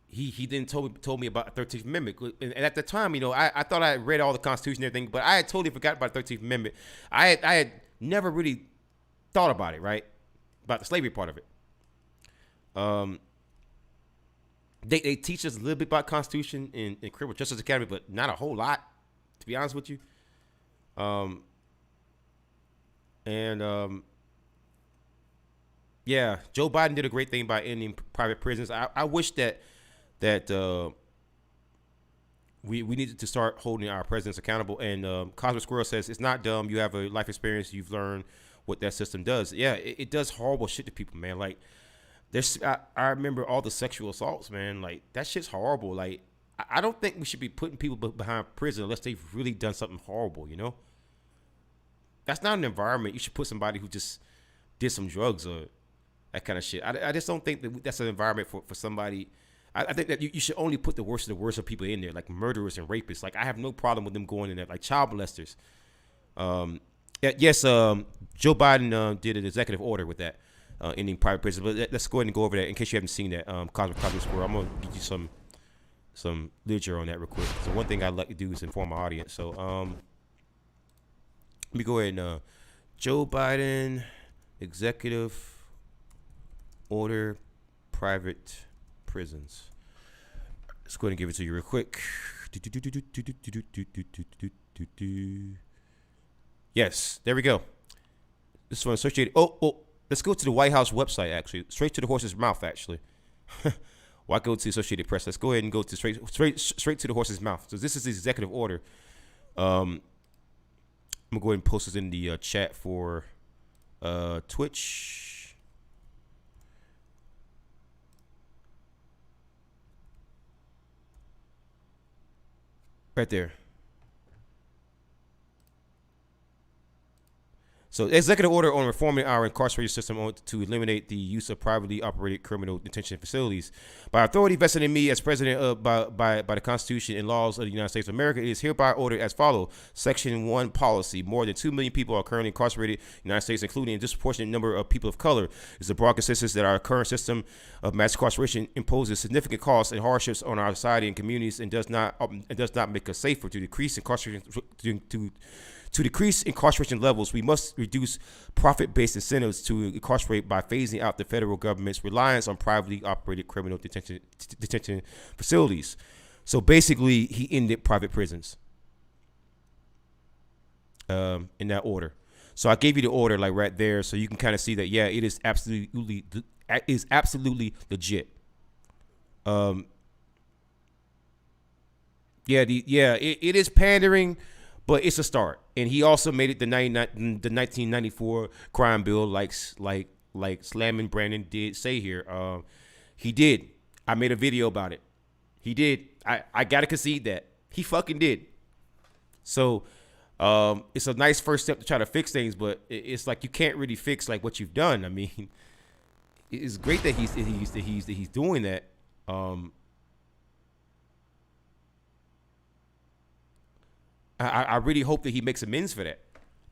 he then told me about the 13th Amendment. And at the time, you know, I thought I had read all the Constitution and everything, but I had totally forgot about the 13th Amendment. I had never really thought about it, right? About the slavery part of it. They teach us a little bit about Constitution in Criminal Justice Academy, but not a whole lot, to be honest with you. Yeah, Joe Biden did a great thing by ending private prisons. I wish that we needed to start holding our presidents accountable. And Cosmic Squirrel says, it's not dumb. You have a life experience. You've learned what that system does. Yeah, it does horrible shit to people, man. Like, I remember all the sexual assaults, man. Like, that shit's horrible. Like, I don't think we should be putting people behind prison unless they've really done something horrible, you know? That's not an environment you should put somebody who just did some drugs or that kind of shit. I just don't think that's an environment for somebody. I think that you should only put the worst of the worst of people in there, like murderers and rapists. Like, I have no problem with them going in there, like child molesters. Yes, Joe Biden did an executive order with that, ending private prison. But let's go ahead and go over that in case you haven't seen that. Cosmic Squirrel. I'm gonna give you some literature on that real quick. So one thing I like to do is inform my audience. So let me go ahead and Joe Biden executive order private prisons. Let's go ahead and give it to you real quick. Yes, there we go. This one associated. Oh, let's go to the White House website, actually. Straight to the horse's mouth, actually. Why go to the Associated Press? Let's go ahead and go to straight to the horse's mouth. So this is the executive order. I'm going to go ahead and post this in the chat for Twitch. Right there. So, executive order on reforming our incarceration system to eliminate the use of privately operated criminal detention facilities. By authority vested in me as president by the Constitution and laws of the United States of America, it is hereby ordered as follows. Section 1 policy. More than 2 million people are currently incarcerated in the United States, including a disproportionate number of people of color. It's the broad consensus that our current system of mass incarceration imposes significant costs and hardships on our society and communities and does not make us safer. To decrease incarceration to decrease incarceration levels, we must reduce profit-based incentives to incarcerate by phasing out the federal government's reliance on privately operated criminal detention facilities. So basically, he ended private prisons in that order. So I gave you the order like right there, so you can kind of see that, yeah, it is absolutely legit. It is pandering, but it's a start. And he also made it the 1994 crime bill, like Slamming Brandon did say here. He did. I made a video about it. He did. I gotta concede that he fucking did. So it's a nice first step to try to fix things, but it's like you can't really fix like what you've done. I mean, it's great that he's doing that. I really hope that he makes amends for that.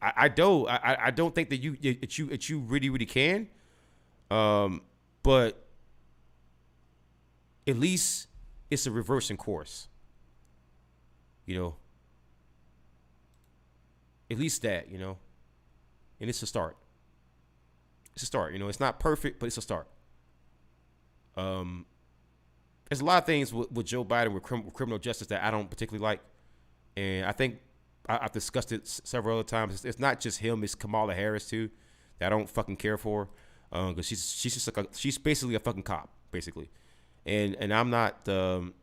I don't think that you really can. But at least it's a reversing course. You know. At least that, you know. And it's a start. It's a start, you know. It's not perfect, but it's a start. There's a lot of things with Joe Biden with criminal justice that I don't particularly like. And I think I've discussed it several other times. It's not just him; it's Kamala Harris too, that I don't fucking care for, because she's just like she's basically a fucking cop, basically. And I'm not, you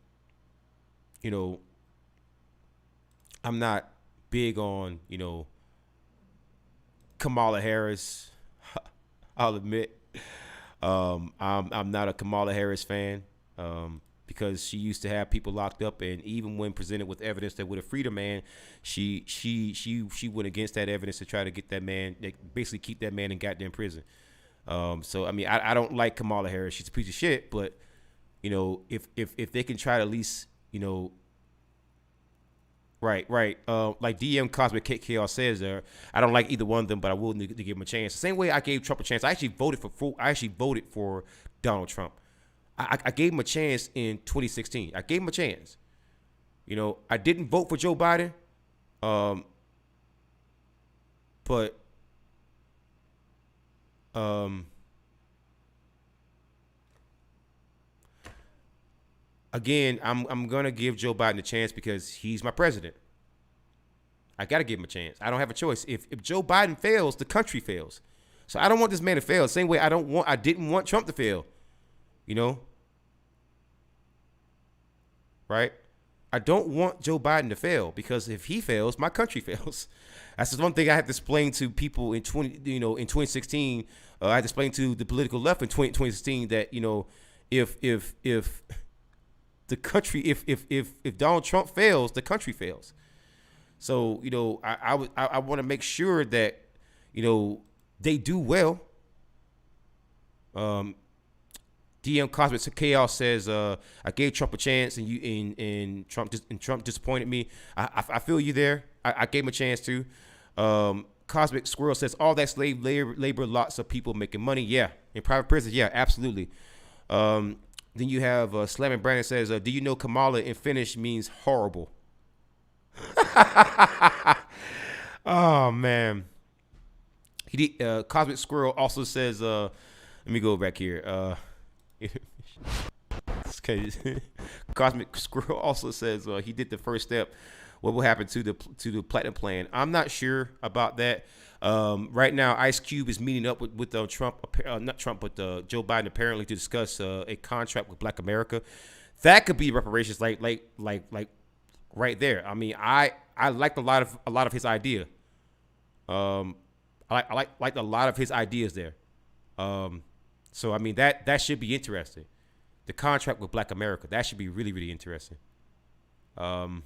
know, I'm not big on, you know, Kamala Harris. I'll admit, I'm not a Kamala Harris fan. Because she used to have people locked up, and even when presented with evidence that would have freed a man, she went against that evidence to try to get that man, basically keep that man in goddamn prison. So I mean, I don't like Kamala Harris. She's a piece of shit, but you know, if they can try to at least, you know, right, like DM Cosmic Chaos says there, I don't like either one of them, but I will need to give them a chance. The same way I gave Trump a chance. I actually voted for Donald Trump. I gave him a chance in 2016. I gave him a chance. You know, I didn't vote for Joe Biden. But again, I'm gonna give Joe Biden a chance because he's my president. I gotta give him a chance. I don't have a choice. If Joe Biden fails, the country fails. So I don't want this man to fail. Same way I didn't want Trump to fail. You know? Right? I don't want Joe Biden to fail, because if he fails, my country fails. That's the one thing I had to explain to people in 2016. I had to explain to the political left in 2016 that, you know, if the country, if Donald Trump fails, the country fails. So, you know, I want to make sure that, you know, they do well. DM Cosmic Chaos says, I gave Trump a chance and Trump disappointed me. I feel you there. I gave him a chance too. Cosmic Squirrel says, all that slave labor, lots of people making money. Yeah. In private prison. Yeah, absolutely. Then you have Slamming Brandon says, do you know Kamala in Finnish means horrible? Oh, man. Cosmic Squirrel also says, let me go back here. Cosmic Squirrel also says he did the first step. What will happen to the platinum plan? I'm not sure about that. Right now, Ice Cube is meeting up with Trump, not Trump, but Joe Biden apparently to discuss a contract with Black America. That could be reparations, like right there. I mean, I liked a lot of his idea. I I like a lot of his ideas there. So I mean that should be interesting. The contract with Black America, that should be really, really interesting. Now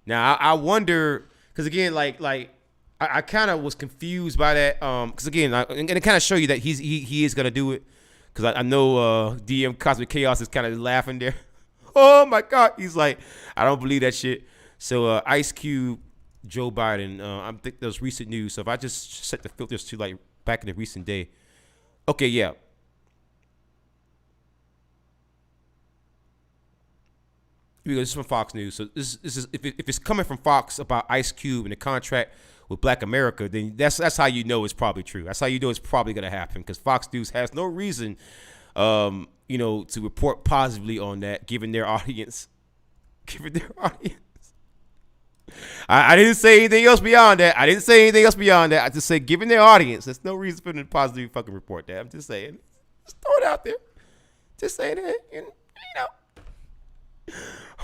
I wonder, because again, I kind of was confused by that. Because again, and it kind of show you that he is gonna do it. Because I know DM Cosmic Chaos is kind of laughing there. Oh my God, he's like, I don't believe that shit. So Ice Cube, Joe Biden. I think those recent news. So if I just set the filters to like back in the recent day. Okay, yeah. This is from Fox News. So this is if it's coming from Fox about Ice Cube and the contract with Black America, then that's how you know it's probably true. That's how you know it's probably gonna happen, because Fox News has no reason, to report positively on that, given their audience. I didn't say anything else beyond that. I just said, given their audience, there's no reason for them to positively fucking report that. I'm just saying. Just throw it out there. Just saying it.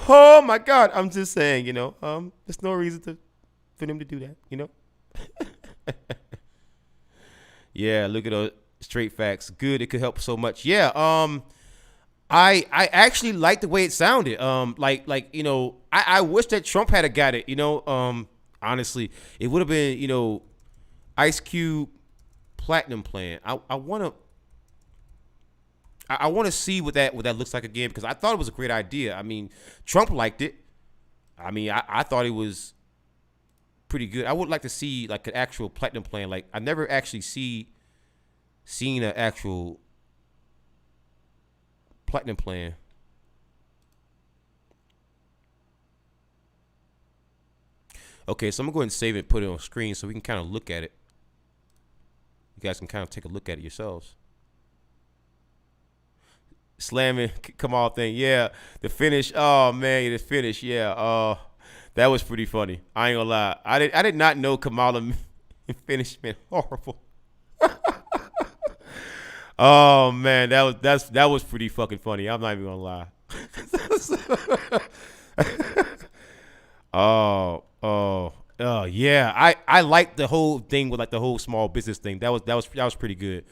Oh my God. I'm just saying, there's no reason for them to do that, Yeah, look at those straight facts. Good. It could help so much. Yeah. I actually like the way it sounded. I wish that Trump had got it. Honestly, it would have been Ice Cube Platinum Plan. I want to see what that looks like again, because I thought it was a great idea. I mean, Trump liked it. I mean, I thought it was pretty good. I would like to see like an actual Platinum Plan. Like, I never actually seen an actual Platinum Plan. Okay, so I'm gonna go ahead and save it and put it on screen so we can kind of look at it. You guys can kind of take a look at it yourselves. Slamming Kamal thing, yeah. The finish, oh man, the finish, yeah. That was pretty funny. I ain't gonna lie. I did not know Kamala finish meant horrible. Oh man, that was pretty fucking funny. I'm not even gonna lie. Oh yeah. I like the whole thing with like the whole small business thing. That was pretty good.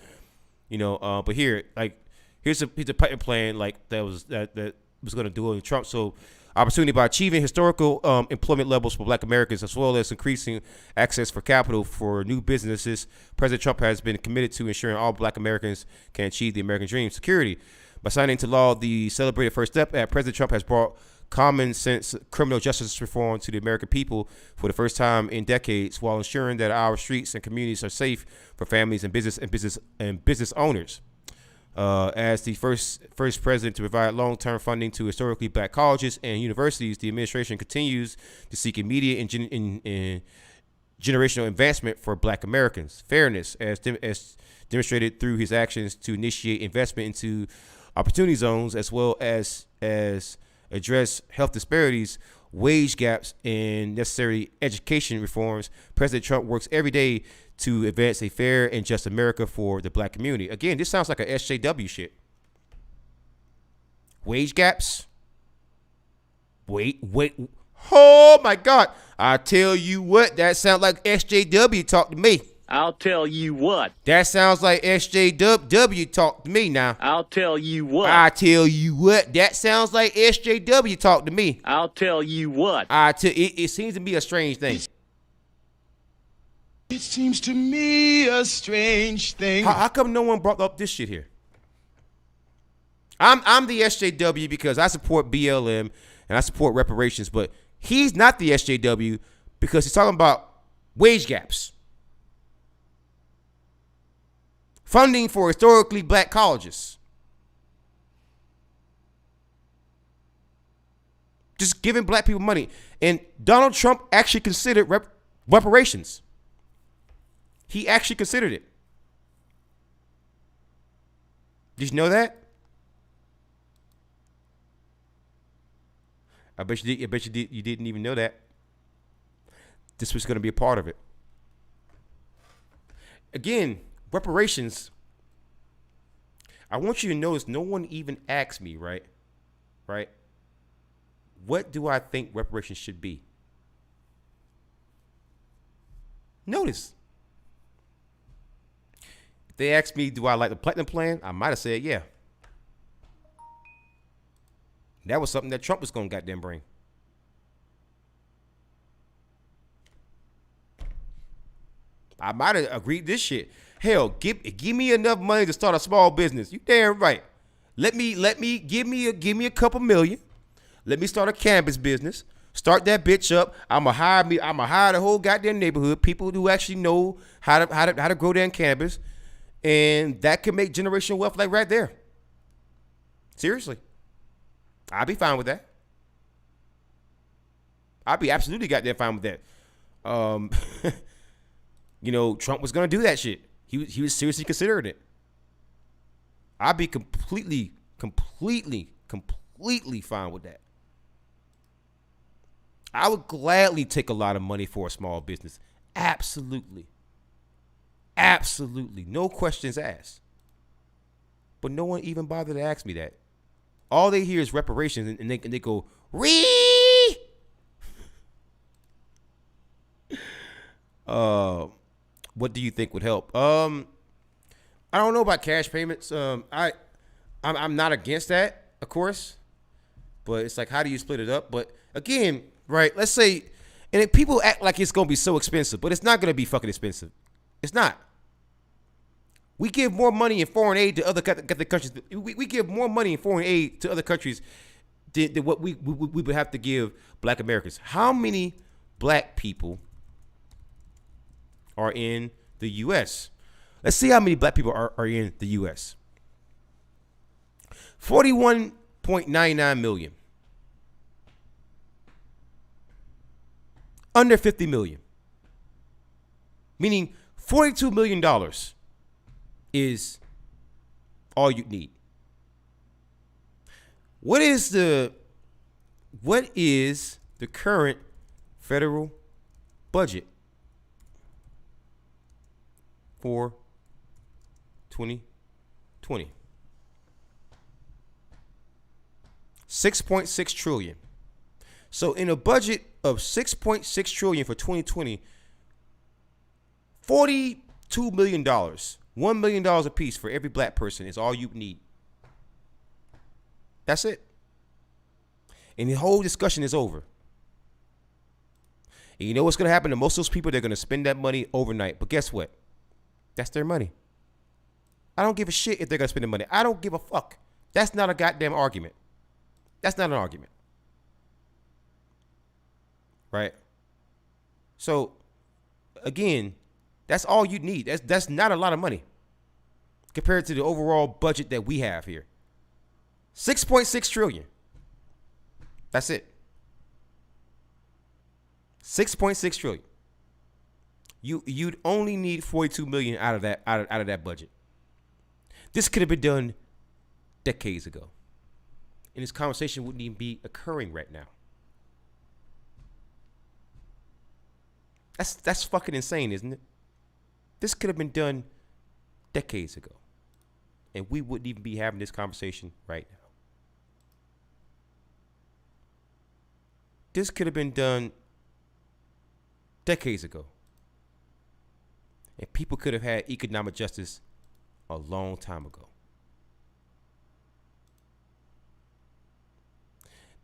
But here, like, here's a plan like that was gonna do it with Trump. So, opportunity by achieving historical employment levels for Black Americans, as well as increasing access for capital for new businesses. President Trump has been committed to ensuring all Black Americans can achieve the American dream. Security. By signing into law the celebrated First Step Act, President Trump has brought common sense criminal justice reform to the American people for the first time in decades, while ensuring that our streets and communities are safe for families and business owners. As the first president to provide long-term funding to historically Black colleges and universities, the administration continues to seek immediate and generational advancement for Black Americans. Fairness, as demonstrated through his actions to initiate investment into opportunity zones, as well as address health disparities, wage gaps, and necessary education reforms. President Trump works every day to advance a fair and just America for the Black community. Again, this sounds like a SJW shit. Wage gaps. Wait. Oh my God. I tell you what, that sounds like SJW talk to me. I'll tell you what. That sounds like SJW talk to me now. I'll tell you what. I tell you what. That sounds like SJW talk to me. I'll tell you what. It seems to be a strange thing. It seems to me a strange thing. How come no one brought up this shit here? I'm the SJW because I support BLM and I support reparations, but he's not the SJW because he's talking about wage gaps. Funding for historically Black colleges. Just giving Black people money. And Donald Trump actually considered reparations. He actually considered it. Did you know that? I bet you did. You didn't even know that. This was going to be a part of it. Again, reparations. I want you to notice no one even asked me, right? Right? What do I think reparations should be? Notice. they asked me, do I like the platinum plan? I might have said, yeah. That was something that Trump was going to goddamn bring. I might have agreed this shit. Hell, give me enough money to start a small business. You damn right. Give me a couple million. Let me start a cannabis business. Start that bitch up. I'ma hire the whole goddamn neighborhood, people who actually know how to grow damn cannabis, and that can make generational wealth like right there. Seriously, I'd be fine with that. I'd be absolutely goddamn fine with that. You know, Trump was gonna do that shit. He was seriously considering it. I'd be completely fine with that. I would gladly take a lot of money for a small business. Absolutely. No questions asked. But no one even bothered to ask me that. All they hear is reparations, and they go, "Ree." What do you think would help? I don't know about cash payments. I'm not against that, of course, but it's like, how do you split it up? But again, right? Let's say, and if people act like it's gonna be so expensive, but it's not gonna be fucking expensive. It's not. We give more money in foreign aid to other countries. We give more money in foreign aid to other countries than what we would have to give black Americans. How many black people are in the U.S.? Let's see how many black people are in the U.S. 41.99 million. Under 50 million. Meaning $42 million is all you need. What is the current federal budget for 2020? 6.6 trillion. So in a budget of 6.6 trillion for 2020, $42 million, $1 million a piece for every black person is all you need. That's it. And the whole discussion is over. And you know what's going to happen to most of those people? They're going to spend that money overnight. But guess what? That's their money. I don't give a shit if they're going to spend the money. I don't give a fuck. That's not a goddamn argument. That's not an argument. Right? So, again, that's all you need. That's not a lot of money compared to the overall budget that we have here. 6.6 trillion. That's it. 6.6 trillion. You'd only need 42 million out of that budget. This could have been done decades ago. And this conversation wouldn't even be occurring right now. That's fucking insane, isn't it? This could have been done decades ago. And we wouldn't even be having this conversation right now. This could have been done decades ago. And people could have had economic justice a long time ago.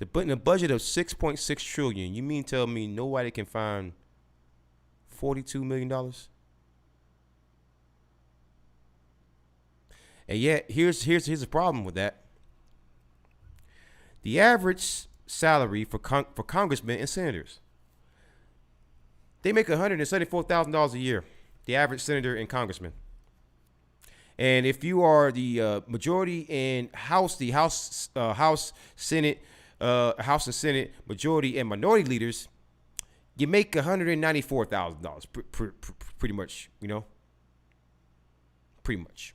In a budget of 6.6 trillion, you mean tell me nobody can find $42 million? And yet, here's the problem with that. The average salary for congressmen and senators, they make $174,000 a year. The average senator and congressman. And if you are the majority in House and Senate majority and minority leaders, you make $194,000, pretty much, you know, pretty much.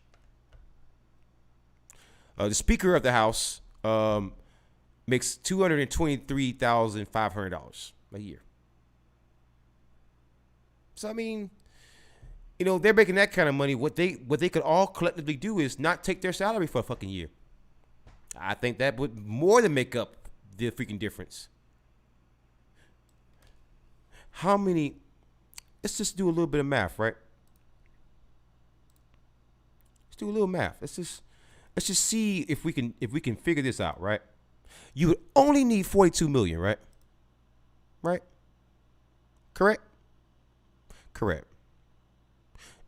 The Speaker of the House makes $223,500 a year. So I mean, you know, they're making that kind of money. What they could all collectively do is not take their salary for a fucking year. I think that would more than make up the freaking difference. How many? Let's just do a little bit of math, right? do a little math. Let's just see if we can figure this out, right? You would only need 42 million, right? Right? Correct? Correct.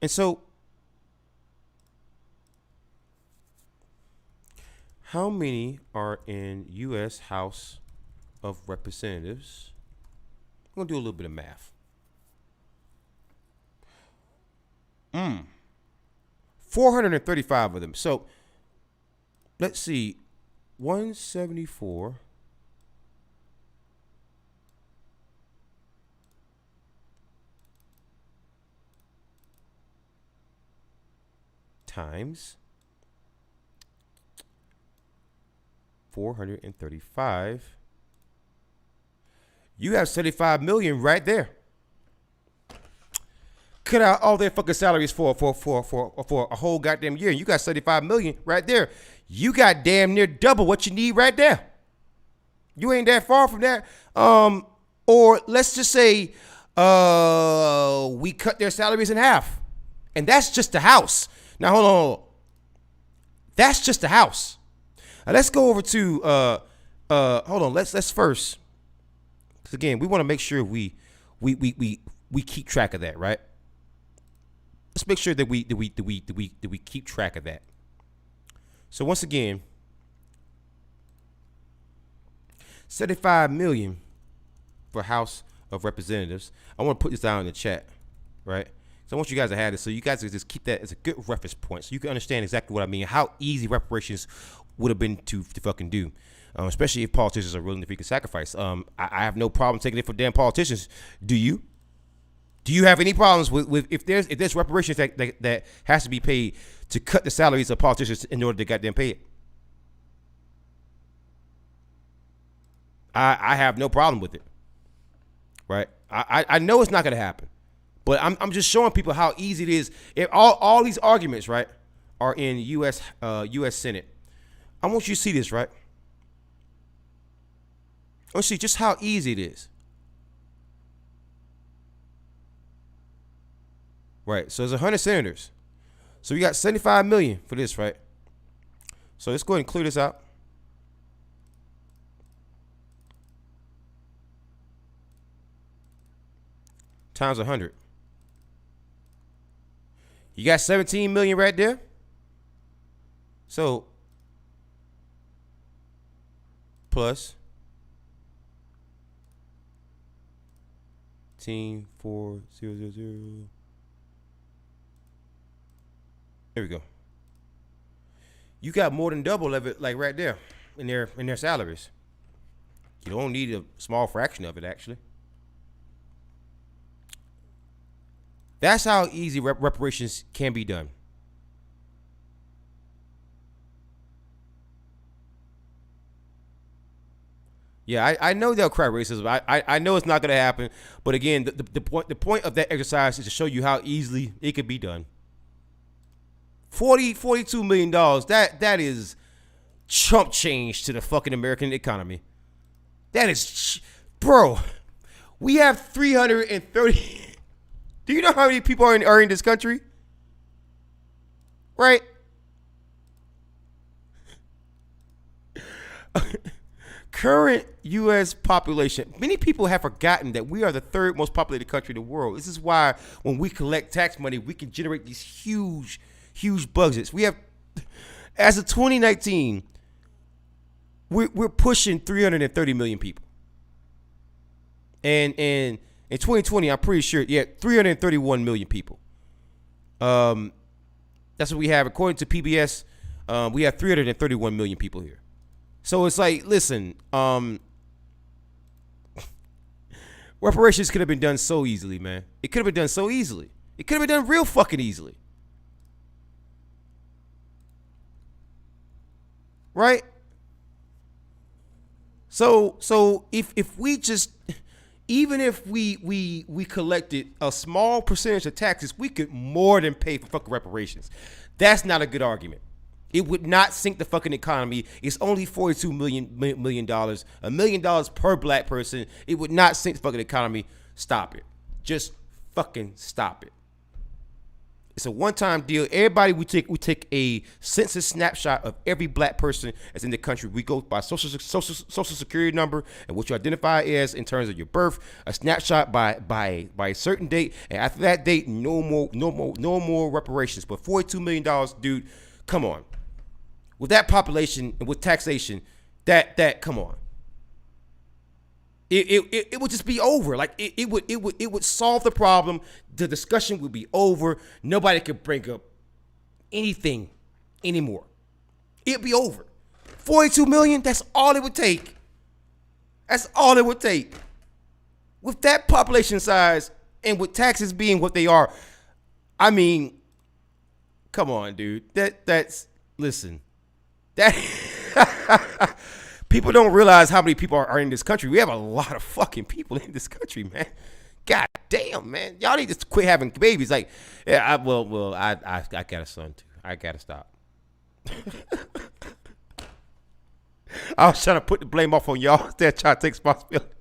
And so, how many are in U.S. House of Representatives? I'm going to do a little bit of math. 435 of them. So, let's see. 174 times 435. You have 75 million right there. Cut out all their fucking salaries for a whole goddamn year. You got 75 million right there. You got damn near double what you need right there. You ain't that far from that. Or let's just say we cut their salaries in half. And that's just the house. Now hold on. That's just the house. Now let's go over to hold on. Let's first, because again, we want to make sure we keep track of that, right? Let's make sure that we keep track of that. So once again, 75 million for House of Representatives. I want to put this down in the chat, right? So I want you guys to have this, so you guys can just keep that as a good reference point, so you can understand exactly what I mean, how easy reparations would have been to fucking do, especially if politicians are willing to freaking sacrifice. I have no problem taking it for damn politicians. Do you? Do you have any problems with if there's reparations that has to be paid to cut the salaries of politicians in order to goddamn pay it? I have no problem with it, right? I know it's not going to happen, but I'm just showing people how easy it is. If all these arguments, right, are in U.S. Senate. I want you to see this, right? I want you to see just how easy it is. Right, so there's 100 senators. So we got 75 million for this, right? So let's go ahead and clear this out. Times 100. You got 17 million right there. So plus 184,000. There we go. You got more than double of it, like right there, in their salaries. You don't need a small fraction of it, actually. That's how easy reparations can be done. Yeah, I know they'll cry racism. I know it's not going to happen. But again, the point of that exercise is to show you how easily it could be done. $42 million, that is chump change to the fucking American economy. That is, bro, we have 330. Do you know how many people are in this country? Right? Current U.S. population. Many people have forgotten that we are the third most populated country in the world. This is why when we collect tax money, we can generate these huge budgets. We have, as of 2019, we're pushing 330 million people. And in 2020, I'm pretty sure, 331 million people. That's what we have. According to PBS, we have 331 million people here. So it's like, listen, reparations could have been done so easily, man. It could have been done so easily. It could have been done real fucking easily. Right? So if we just, even if we collected a small percentage of taxes, we could more than pay for fucking reparations. That's not a good argument. It would not sink the fucking economy. It's only $42 million, $1 million per black person. It would not sink the fucking economy. Stop it. Just fucking stop it. It's a one-time deal. Everybody, we take a census snapshot of every black person that's in the country. We go by social security number and what you identify as in terms of your birth. A snapshot by a certain date, and after that date, no more reparations. But $42 million, dude, come on. With that population and with taxation, that come on. It would just be over. Like it would solve the problem. The discussion would be over. Nobody could bring up anything anymore. It'd be over. 42 million, that's all it would take. That's all it would take. With that population size and with taxes being what they are, I mean, come on, dude. Listen. That people don't realize how many people are in this country. We have a lot of fucking people in this country, man. God damn, man. Y'all need to quit having babies. Like, yeah, I got a son too. I gotta stop. I was trying to put the blame off on y'all instead of trying to take responsibility.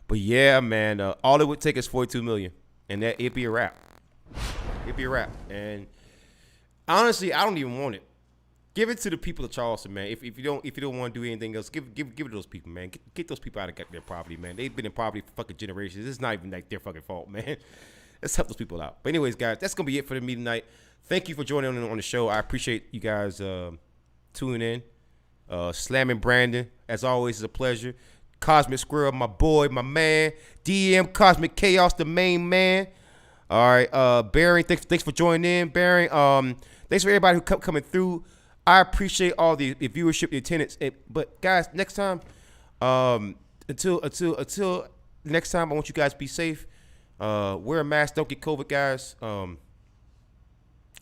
But yeah, man, all it would take is 42 million, and that it'd be a wrap. It'd be a wrap. And honestly, I don't even want it. Give it to the people of Charleston, man. If you don't want to do anything else, give it to those people, man. Get those people out of their poverty, man. They've been in poverty for fucking generations. It's not even like their fucking fault, man. Let's help those people out. But anyways, guys, that's gonna be it for me tonight. Thank you for joining on the show. I appreciate you guys tuning in. Slamming Brandon, as always, is a pleasure. Cosmic Squirrel, my boy, my man. DM Cosmic Chaos, the main man. All right, Barry, thanks for joining in, Barry. Thanks for everybody who coming through. I appreciate all the viewership, the attendance. But guys, next time, until next time, I want you guys to be safe. Wear a mask. Don't get COVID, guys.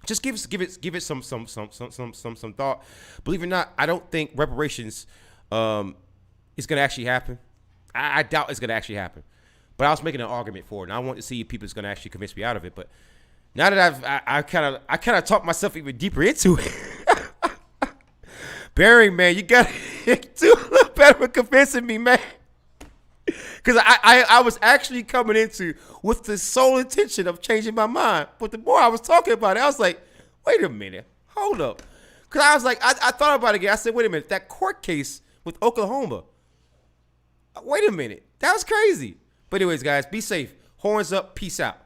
Just give it some thought. Believe it or not, I don't think reparations is gonna actually happen. I doubt it's gonna actually happen. But I was making an argument for it, and I want to see if people is gonna actually convince me out of it. But now that I kind of talked myself even deeper into it. Barry, man, you got to do a little better with convincing me, man. Because I was actually coming into with the sole intention of changing my mind. But the more I was talking about it, I was like, wait a minute. Hold up. Because I was like, I thought about it again. I said, wait a minute. That court case with Oklahoma. Wait a minute. That was crazy. But anyways, guys, be safe. Horns up. Peace out.